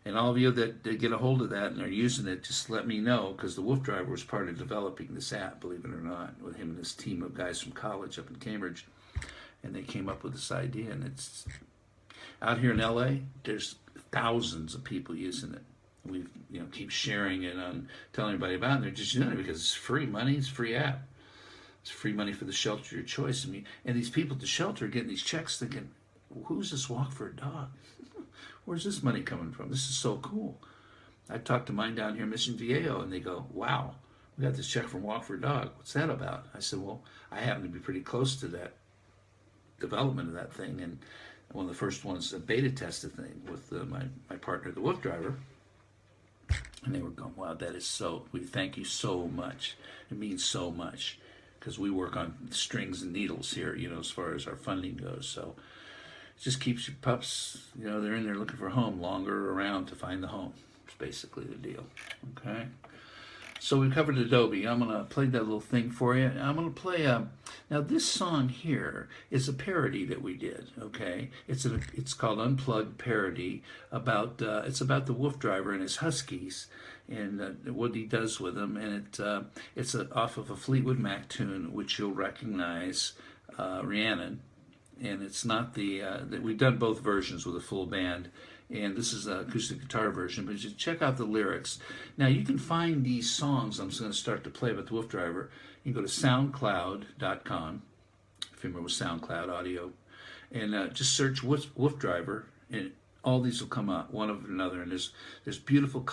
And all of you that get a hold of that and are using it, just let me know, because the Wolf Driver was part of developing this app, believe it or not, with him and his team of guys from college up in Cambridge. And they came up with this idea, and it's out here in LA, there's thousands of people using it. We keep sharing it on telling everybody about it. And they're just doing it because it's free money, it's a free app. It's free money for the shelter of your choice. I mean, and these people at the shelter are getting these checks thinking, who's this Walk for a Dog? Where's this money coming from? This is so cool. I talked to mine down here in Mission Viejo, and they go, wow, we got this check from Walk for a Dog. What's that about? I said, well, I happen to be pretty close to that development of that thing, and one of the first ones, a beta tested thing with my partner, the Wolf Driver, and they were going, wow, that is so, we thank you so much. It means so much, because we work on strings and needles here, as far as our funding goes. So it just keeps your pups, they're in there looking for a home, longer around to find the home. It's basically the deal. Okay. So we covered Adobe. I'm going to play that little thing for you. I'm going to play, now this song here is a parody that we did, okay? It's called Unplugged Parody, it's about the Wolf Driver and his Huskies and what he does with them. And it's off of a Fleetwood Mac tune, which you'll recognize, Rhiannon. And it's not we've done both versions with a full band, and this is an acoustic guitar version, but just check out the lyrics. Now, you can find these songs I'm just going to start to play about the Wolf Driver. You can go to soundcloud.com, if you're familiar with SoundCloud audio, and just search Wolf Driver, and all these will come out, one after another, and there's beautiful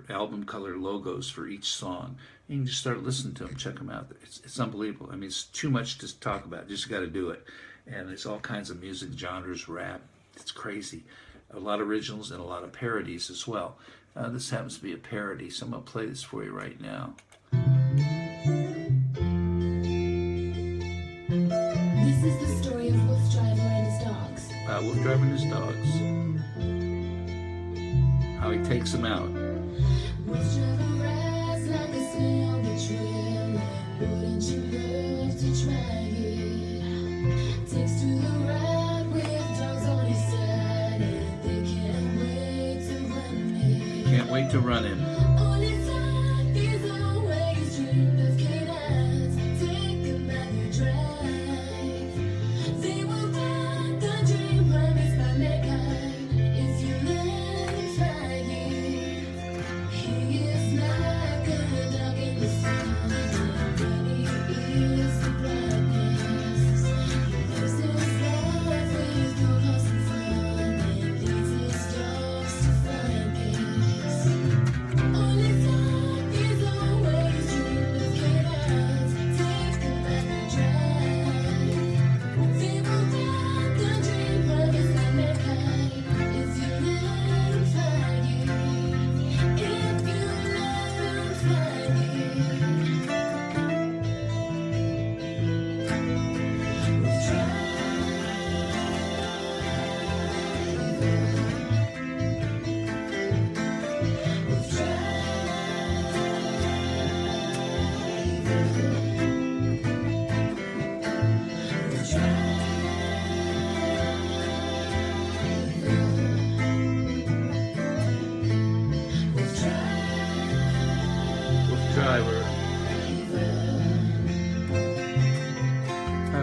album color logos for each song. You can just start listening to them, check them out. It's unbelievable. I mean, it's too much to talk about. Just got to do it. And there's all kinds of music genres, rap. It's crazy. A lot of originals and a lot of parodies as well. This happens to be a parody, so I'm going to play this for you right now. This is the story of Wolf Driver and his dogs. Wolf Driver and his dogs. How he takes them out. Wolf Driver rides like a sleigh on the trail. Wouldn't you love to try it? Takes to the ride with dogs on his side, and they can't wait to run him. Can't wait to run him. All his life he's always dreamed of canines. Take him out and drive.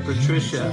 Patricia.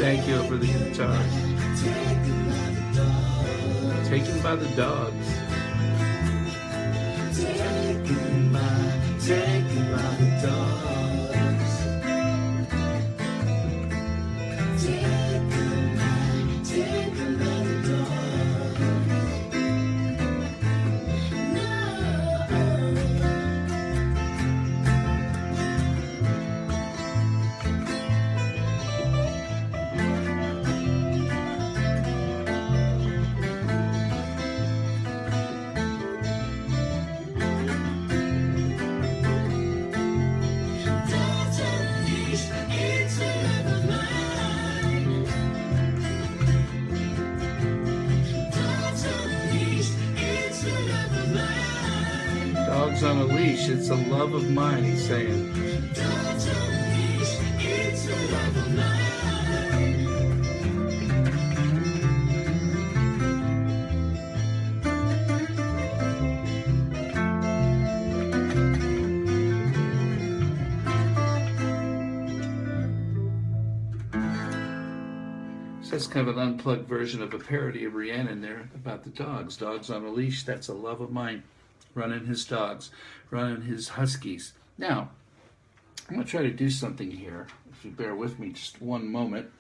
Thank you for the guitar. Taken by the dogs. Taken by the dogs. Taken by the dogs. Dogs on a leash, it's a love of mine, he's saying. Dogs on a leash, it's a love of mine. So that's kind of an unplugged version of a parody of Rhiannon there about the dogs. Dogs on a leash, that's a love of mine. Running his dogs, running his huskies. Now, I'm going to try to do something here. If you bear with me just one moment.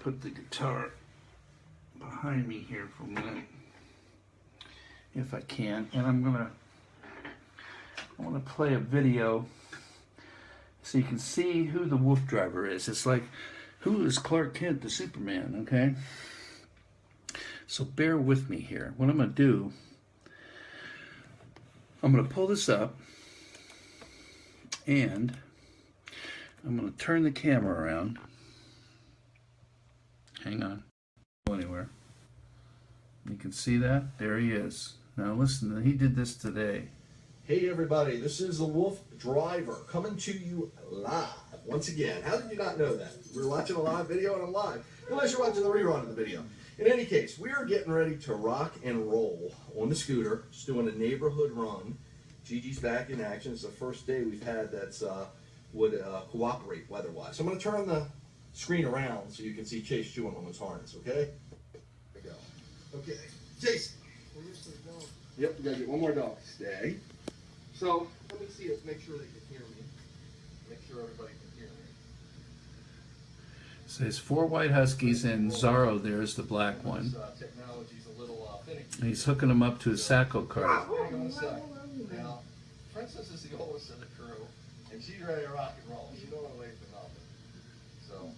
Put the guitar behind me here for a minute, if I can. And I want to play a video so you can see who the WooF driver is. It's like, who is Clark Kent, the Superman, okay? So bear with me here. What I'm going to do, I'm going to pull this up, and I'm going to turn the camera around. Hang on. Go anywhere. You can see that? There he is. Now listen, he did this today. Hey everybody, this is the WooF driver coming to you live once again. How did you not know that? We're watching a live video and I'm live, unless you're watching the rerun of the video. In any case, we are getting ready to rock and roll on the scooter, just doing a neighborhood run. Gigi's back in action. It's the first day we've had that's would cooperate weather-wise. So I'm going to turn the screen around so you can see Chase chewing on his harness, okay? There we go. Okay, Chase. Yep, we got to get one more dog. Stay. So, let me see it, make sure they can hear me. Make sure everybody can hear me. So there's 4 white huskies and Zorro there's the black one. Technology's a little finicky. And he's hooking them up to a Sacco cart. Hang on a sec. Now, Princess is the oldest of the crew, and she's ready to rock and roll. She don't want to wait for nothing. So,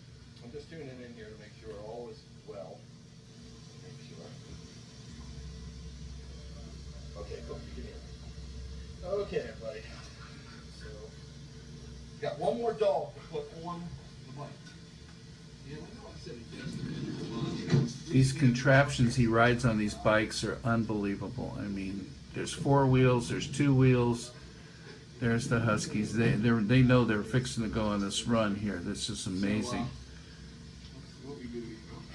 I'm just tuning in here to make sure all is well. Make sure. Okay, cool. You can hear me. Okay, everybody. So, got one more dog to put on the bike. Yeah, we know I said it. These contraptions he rides on these bikes are unbelievable. I mean, there's 4 wheels, there's 2 wheels. There's the huskies. They know they're fixing to go on this run here. This is amazing.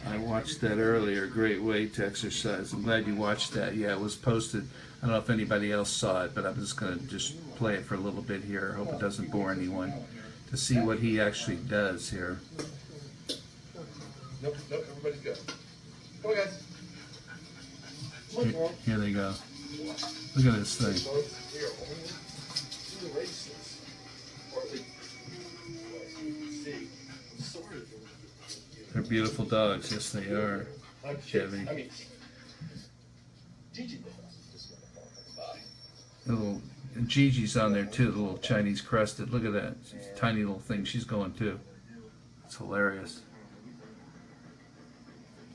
I watched that earlier. Great way to exercise. I'm glad you watched that. Yeah, it was posted. I don't know if anybody else saw it, but I'm just going to just play it for a little bit here. I hope it doesn't bore anyone to see what he actually does here. Nope, everybody's good. Come on, guys. Come on, girl. Here they go. Look at this thing. Both here. See the races. Or at least, see. I'm sorry. They're beautiful dogs. Yes, they are. Chevy. I mean, Gigi with us is just gonna bye. The little Gigi's on there too. The little Chinese crested. Look at that tiny little thing. She's going too. It's hilarious.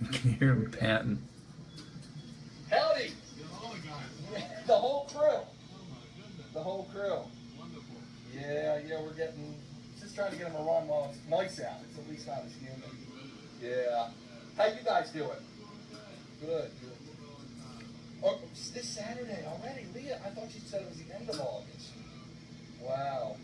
You can hear him panting. Howdy! The whole crew. The whole crew. Yeah, we're getting, just trying to get them a run while it's nice out. It's at least not as humid. Yeah. How you guys doing? Good. Oh, it's this Saturday already. Leah, I thought you said it was the end of August. Wow.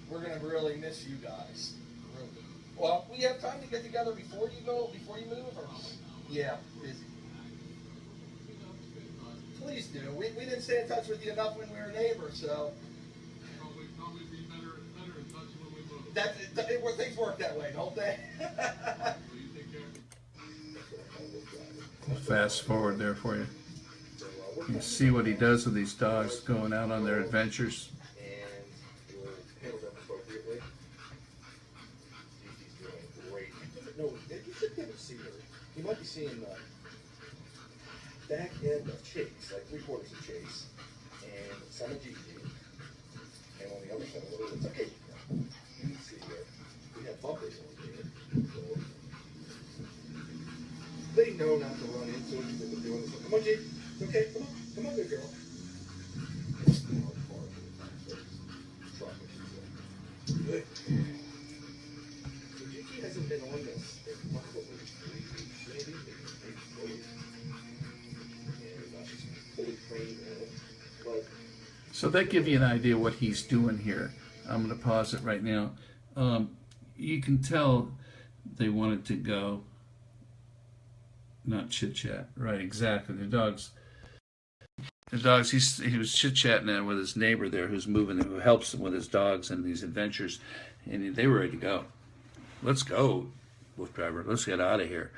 We're going to really miss you guys. Really. Well, we have time to get together before you move? Or? Yeah, busy. Please do. We didn't stay in touch with you enough when we were neighbors, so. Where things work that way, don't they? Fast forward there for you. You see what he does with these dogs going out on their adventures. And we'll handle them appropriately. He's doing great. No, you should be able to see her. You might be seeing the back end of Chase, like 3/4 of Chase, and some of Gigi, and on the other side, it's okay. You can see that we have bumpers on here. So they know not to run into it because they've been doing this. Come on, G. It's okay. Come on, good girl. Good. So Gigi hasn't been on this in probably 3 weeks, maybe 4 weeks. And she's fully trained in it. But So that gives you an idea what he's doing here. I'm going to pause it right now. You can tell they wanted to go, not chit-chat. Right, exactly. The dogs, he was chit-chatting there with his neighbor there who's moving, who helps him with his dogs and these adventures, and they were ready to go. Let's go, Wolf Driver. Let's get out of here.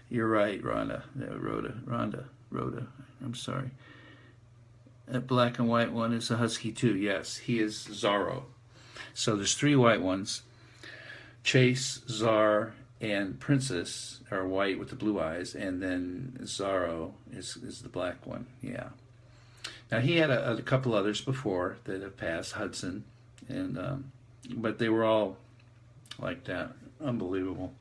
You're right, Rhonda. Rhoda. I'm sorry. That black and white one is a husky too. Yes, he is Zorro. So there's 3 white ones. Chase, Czar, and Princess are white with the blue eyes, and then Zorro is the black one. Yeah. Now he had a couple others before that have passed, Hudson, and but they were all like that. Unbelievable.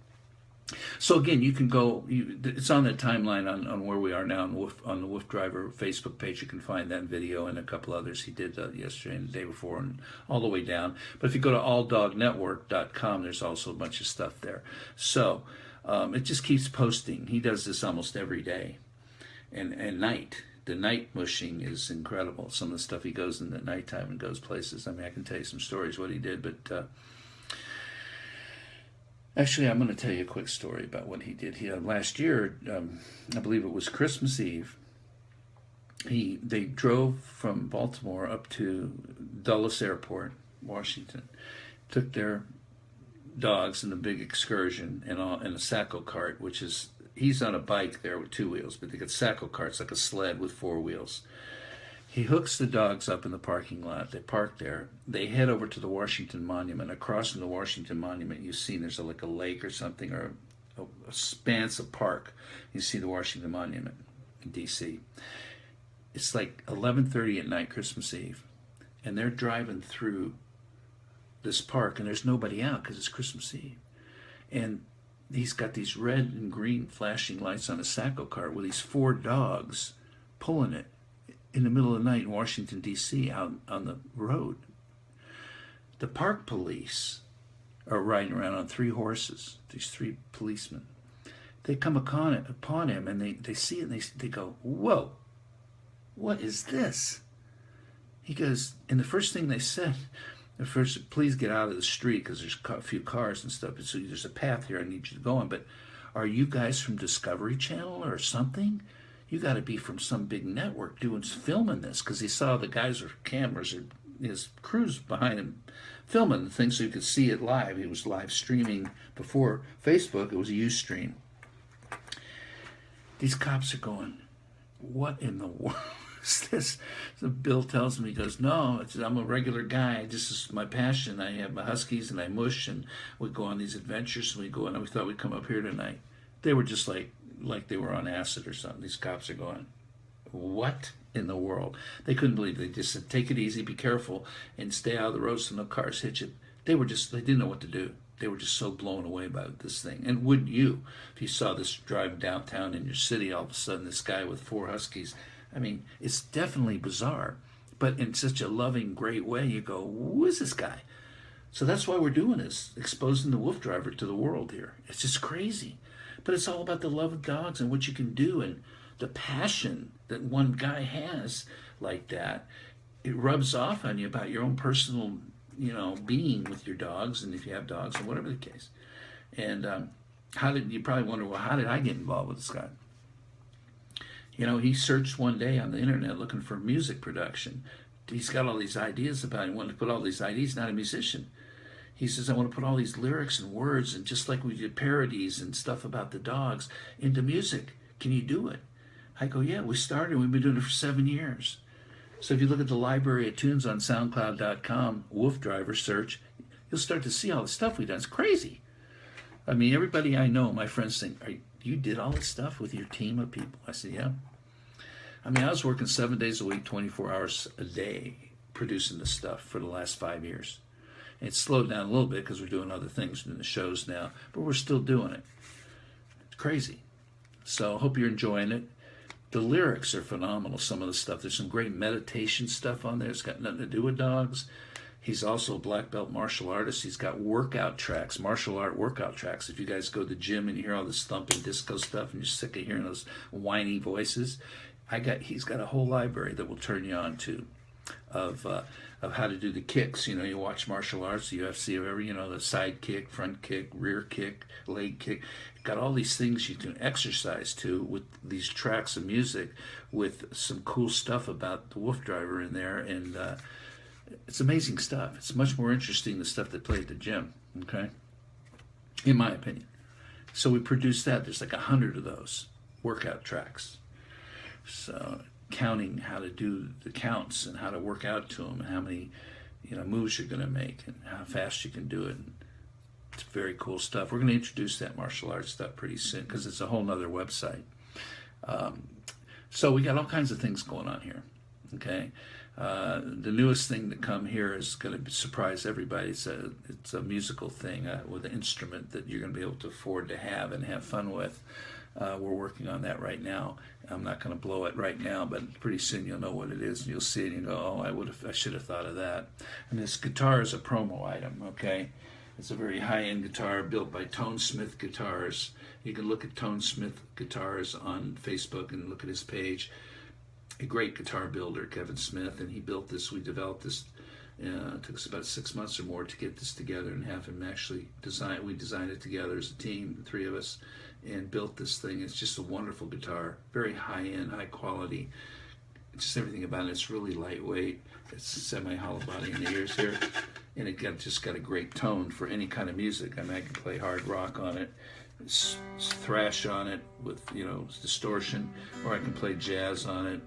So again, you can go. It's on the timeline on where we are now on the Wolf Driver Facebook page. You can find that video and a couple others he did yesterday and the day before and all the way down. But if you go to alldognetwork.com, there's also a bunch of stuff there. So it just keeps posting. He does this almost every day, and night. The night mushing is incredible. Some of the stuff he goes in at nighttime and goes places. I mean, I can tell you some stories what he did, but. Actually, I'm going to tell you a quick story about what he did. Last year, I believe it was Christmas Eve, they drove from Baltimore up to Dulles Airport, Washington, took their dogs in a big excursion in a Sacco cart, which is, he's on a bike there with 2 wheels, but they got Sacco carts like a sled with 4 wheels. He hooks the dogs up in the parking lot. They park there. They head over to the Washington Monument. Across from the Washington Monument, you see there's like a lake or something, or a expanse of park. You see the Washington Monument in D.C. It's like 11:30 at night, Christmas Eve, and they're driving through this park, and there's nobody out because it's Christmas Eve. And he's got these red and green flashing lights on a Sacco cart with these 4 dogs pulling it in the middle of the night in Washington, D.C., out on the road. The park police are riding around on 3 horses, these 3 policemen. They come upon him, and they see it, and they go, "Whoa, what is this?" He goes, and the first thing they said, "Please get out of the street because there's a few cars and stuff. So there's a path here I need you to go on. But are you guys from Discovery Channel or something? You got to be from some big network filming this," because he saw the guys with cameras, or his crews behind him filming the thing so you could see it live. He was live streaming before Facebook. It was a Ustream. These cops are going, what in the world is this? So Bill tells me, he goes, no, I'm a regular guy. This is my passion. I have my huskies and I mush and we go on these adventures and we go and we thought we'd come up here tonight. They were just like they were on acid or something. These cops are going, what in the world? They couldn't believe it. They just said, take it easy, be careful, and stay out of the road so no cars hit you. They didn't know what to do. They were just so blown away by this thing. And wouldn't you, if you saw this driving downtown in your city, all of a sudden this guy with 4 huskies? I mean, it's definitely bizarre, but in such a loving, great way, you go, who is this guy? So that's why we're doing this, exposing the WooF driver to the world here. It's just crazy. But it's all about the love of dogs and what you can do and the passion that one guy has like that. It rubs off on you about your own personal, being with your dogs, and if you have dogs or whatever the case. And you probably wonder, well, how did I get involved with this guy? He searched one day on the internet looking for music production. He's got all these ideas about it. He wanted to put all these ideas. He's not a musician. He says, I want to put all these lyrics and words and just like we did parodies and stuff about the dogs into music. Can you do it? I go, yeah, we started. We've been doing it for 7 years. So if you look at the library of tunes on SoundCloud.com, WooF Driver search, you'll start to see all the stuff we've done. It's crazy. I mean, everybody I know, my friends think, you did all this stuff with your team of people? I said, yeah. I mean, I was working 7 days a week, 24 hours a day, producing this stuff for the last 5 years. And it's slowed down a little bit because we're doing other things in the shows now, but we're still doing it. It's crazy. So I hope you're enjoying it. The lyrics are phenomenal, some of the stuff. There's some great meditation stuff on there. It's got nothing to do with dogs. He's also a black belt martial artist. He's got workout tracks, martial art workout tracks. If you guys go to the gym and you hear all this thumping disco stuff and you're sick of hearing those whiny voices, he's got a whole library that will turn you on to of how to do the kicks. You watch martial arts, the UFC, or whatever, the side kick, front kick, rear kick, leg kick. Got all these things you can exercise to with these tracks of music with some cool stuff about the WooF driver in there. And it's amazing stuff. It's much more interesting than stuff they play at the gym, okay? In my opinion. So we produced that. There's like 100 of those workout tracks. So counting how to do the counts and how to work out to them and how many moves you're going to make and how fast you can do it. And it's very cool stuff. We're going to introduce that martial arts stuff pretty soon because it's a whole nother website. So we got all kinds of things going on here, okay? The newest thing to come here is going to surprise everybody. It's a musical thing with an instrument that you're going to be able to afford to have and have fun with. We're working on that right now. I'm not going to blow it right now, but pretty soon you'll know what it is, and you'll see it and go, oh, I should have thought of that. And this guitar is a promo item, okay? It's a very high-end guitar built by Tone Smith Guitars. You can look at Tone Smith Guitars on Facebook and look at his page. A great guitar builder, Kevin Smith, and he built this. We developed this. It took us about 6 months or more to get this together and have him actually design. We designed it together as a team, the 3 of us, and built this thing. It's just a wonderful guitar, very high-end, high quality. Just everything about it. It's really lightweight. It's semi-hollow body in the ears here, and it just got a great tone for any kind of music. I mean, I can play hard rock on it, thrash on it with distortion, or I can play jazz on it.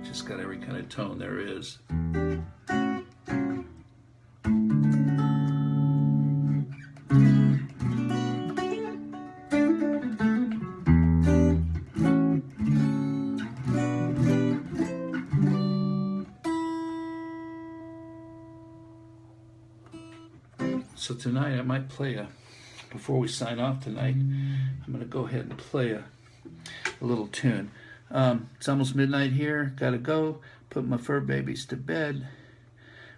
Just got every kind of tone there is. So tonight I might play before we sign off tonight, I'm going to go ahead and play a little tune. It's almost midnight here. Gotta go. Put my fur babies to bed.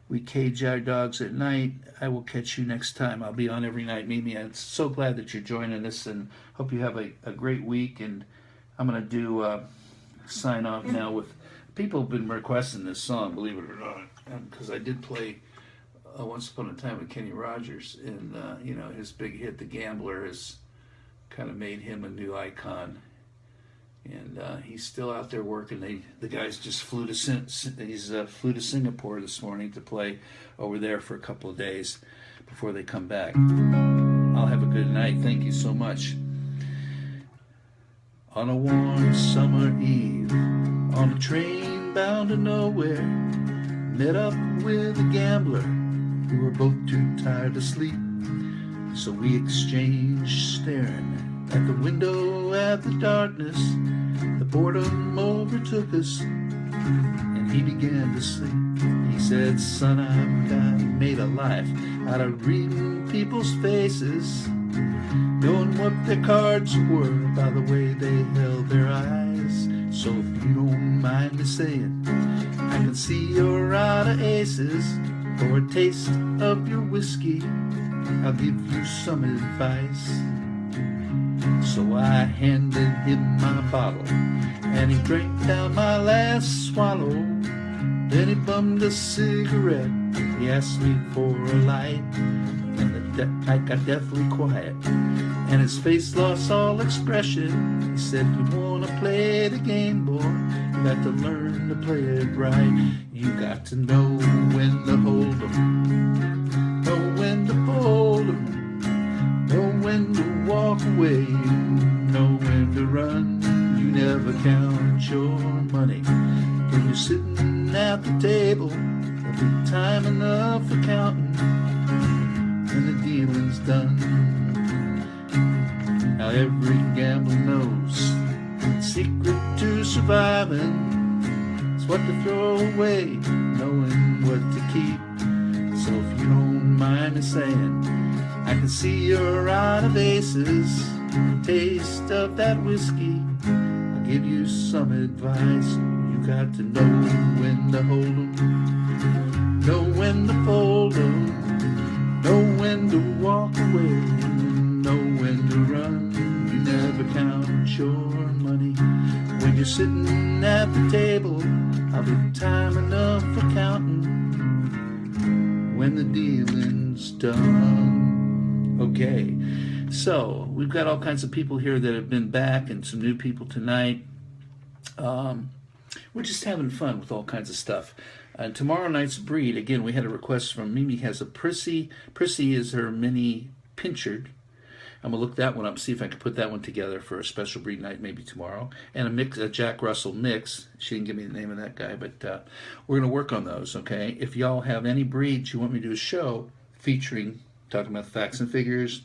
We cage our dogs at night. I will catch you next time. I'll be on every night. Mimi, I'm so glad that you're joining us and hope you have a great week. And I'm going to do sign off now with... People have been requesting this song, believe it or not, because I did play Once Upon a Time with Kenny Rogers, and his big hit, The Gambler, has kind of made him a new icon. And he's still out there working. The guys just flew to Singapore this morning to play over there for a couple of days before they come back. I'll have a good night. Thank you so much. On a warm summer eve, on a train bound to nowhere, met up with a gambler. We were both too tired to sleep, so we exchanged staring at the window at the darkness. The boredom overtook us, and he began to sleep. He said, son, I've made a life out of reading people's faces, knowing what their cards were by the way they held their eyes. So if you don't mind me saying, I can see you're out of aces. For a taste of your whiskey, I'll give you some advice. So I handed him my bottle, and he drank down my last swallow. Then he bummed a cigarette. He asked me for a light, and the night got deathly quiet, and his face lost all expression. He said, you wanna play the game, boy? You got to learn to play it right. You got to know when to hold 'em, know when to fold 'em, know when to walk away, know when to run. You never count your money when you're sitting at the table. There'll be time enough for counting when the dealing's done. Now every gambler knows the secret to surviving is what to throw away, knowing what to keep. So if you don't mind me saying, I can see you're out of aces. The taste of that whiskey, I'll give you some advice. You got to know when to hold 'em, know when to fold 'em, know when to walk away, know when to run. You never count your money when you're sitting at the table. I'll be time enough for counting when the dealing's done. Okay, so we've got all kinds of people here that have been back and some new people tonight. We're just having fun with all kinds of stuff. Tomorrow night's breed, again, we had a request from Mimi, has a Prissy. Prissy is her mini pinchered. I'm going to look that one up, see if I can put that one together for a special breed night maybe tomorrow. And a mix, a Jack Russell mix. She didn't give me the name of that guy, but we're going to work on those, okay? If y'all have any breeds you want me to do a show featuring, talking about the facts and figures,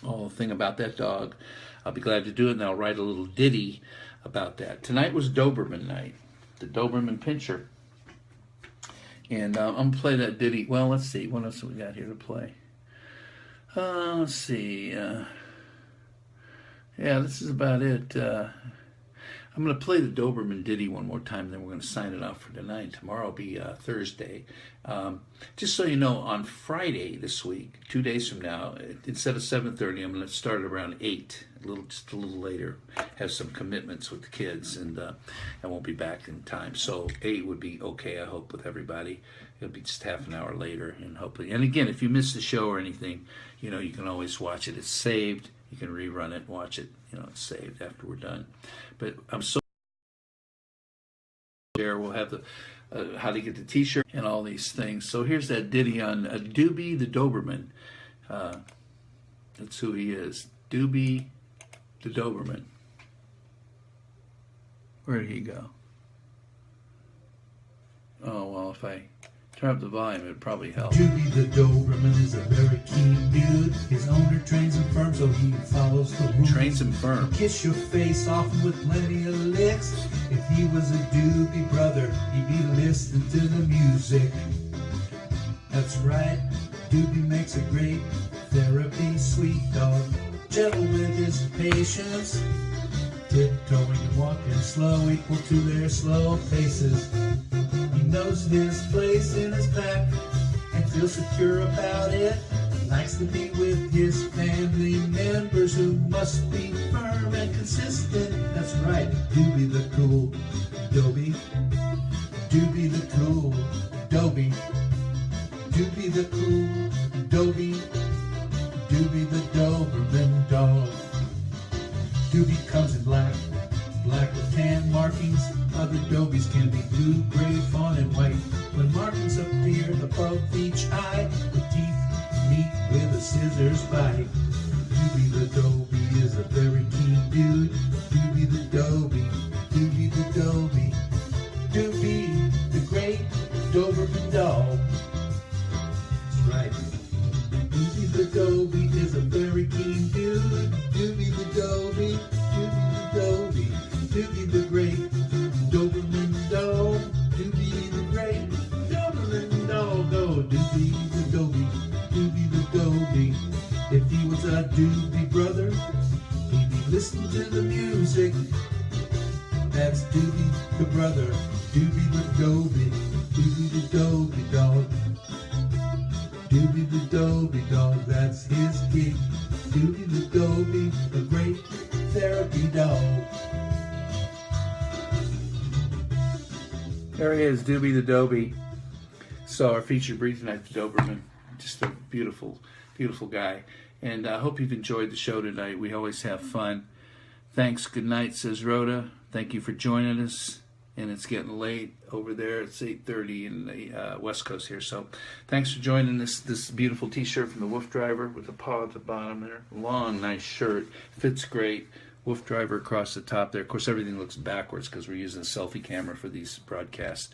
all the thing about that dog, I'll be glad to do it, and I'll write a little ditty about that. Tonight was Doberman night, the Doberman pincher. And I'm going to play that ditty. Well, let's see. What else have we got here to play? Let's see. Yeah, this is about it. I'm going to play the Doberman ditty one more time, then we're going to sign it off for tonight. Tomorrow will be Thursday. Just so you know, on Friday this week, 2 days from now, instead of 7:30, I'm going to start around 8, just a little later. Have some commitments with the kids, and I won't be back in time. So 8 would be okay, I hope, with everybody. It'll be just half an hour later, and hopefully. And again, if you miss the show or anything, you know, you can always watch it. It's saved. You can rerun it, watch it. You know, it's saved after we're done. But I'm so there. We'll have the how to get the T-shirt and all these things. So here's that ditty on Doobie the Doberman. That's who he is, Doobie the Doberman. Where did he go? Oh well, if I turn up the volume, it'd probably help. Doobie the Doberman is a very keen dude. His owner trains him firm, so he follows the rules. Trains him firm. Kiss your face often with plenty of licks. If he was a Doobie brother, he'd be listening to the music. That's right, Doobie makes a great therapy sweet dog. Gentle with his patience, tiptoeing and walking slow, equal to their slow paces. He knows his place in his pack and feels secure about it. Likes to be with his family members who must be firm and consistent. That's right, Doobie the cool Doobie. Doobie the cool Doobie. Doobie the cool Doobie. Doobie the Doberman dog. Doobie comes in black with tan markings. Other Dobies can be blue, gray, fawn, and white. When markings appear above each eye, the teeth meet with a scissors bite. Doobie the Dobie is a very keen dude. listen to the music. That's Doobie the brother, Doobie the Doobie, Doobie the Doobie dog. Doobie the Doobie dog, that's his gig. Doobie the Doobie, a great therapy dog. There he is, Doobie the Doobie. So our featured breed tonight, the Doberman. Just a beautiful, beautiful guy. And I hope you've enjoyed the show tonight. We always have fun. Thanks. Good night, says Rhoda. Thank you for joining us. And it's getting late over there. It's 8:30 in the West Coast here. So thanks for joining this beautiful T-shirt from the WooF Driver with the paw at the bottom there. Long, nice shirt. Fits great. WooF Driver across the top there. Of course, everything looks backwards because we're using a selfie camera for these broadcasts.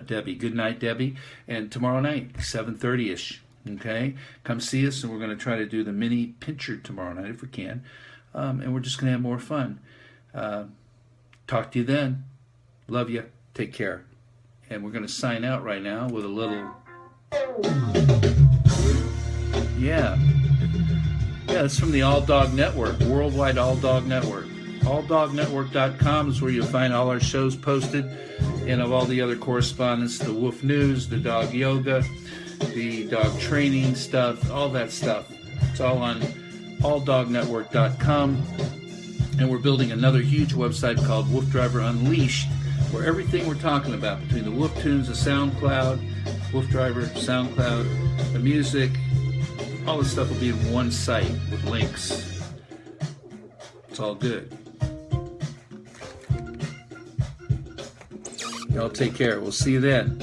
Debbie. Good night, Debbie. And tomorrow night, 7:30-ish. Okay? Come see us, and we're going to try to do the mini pincher tomorrow night if we can. And we're just going to have more fun. Talk to you then. Love you. Take care. And we're going to sign out right now with a little... Yeah, it's from the All Dog Network, Worldwide All Dog Network. AllDogNetwork.com is where you'll find all our shows posted, and of all the other correspondence, the WooF News, the dog yoga, the dog training stuff, all that stuff. It's all on AllDogNetwork.com. And we're building another huge website called WooF Driver Unleashed, where everything we're talking about, between the WooF Tunes, the SoundCloud, WooF Driver, SoundCloud, the music, all this stuff will be in one site with links. It's all good. Y'all take care. We'll see you then.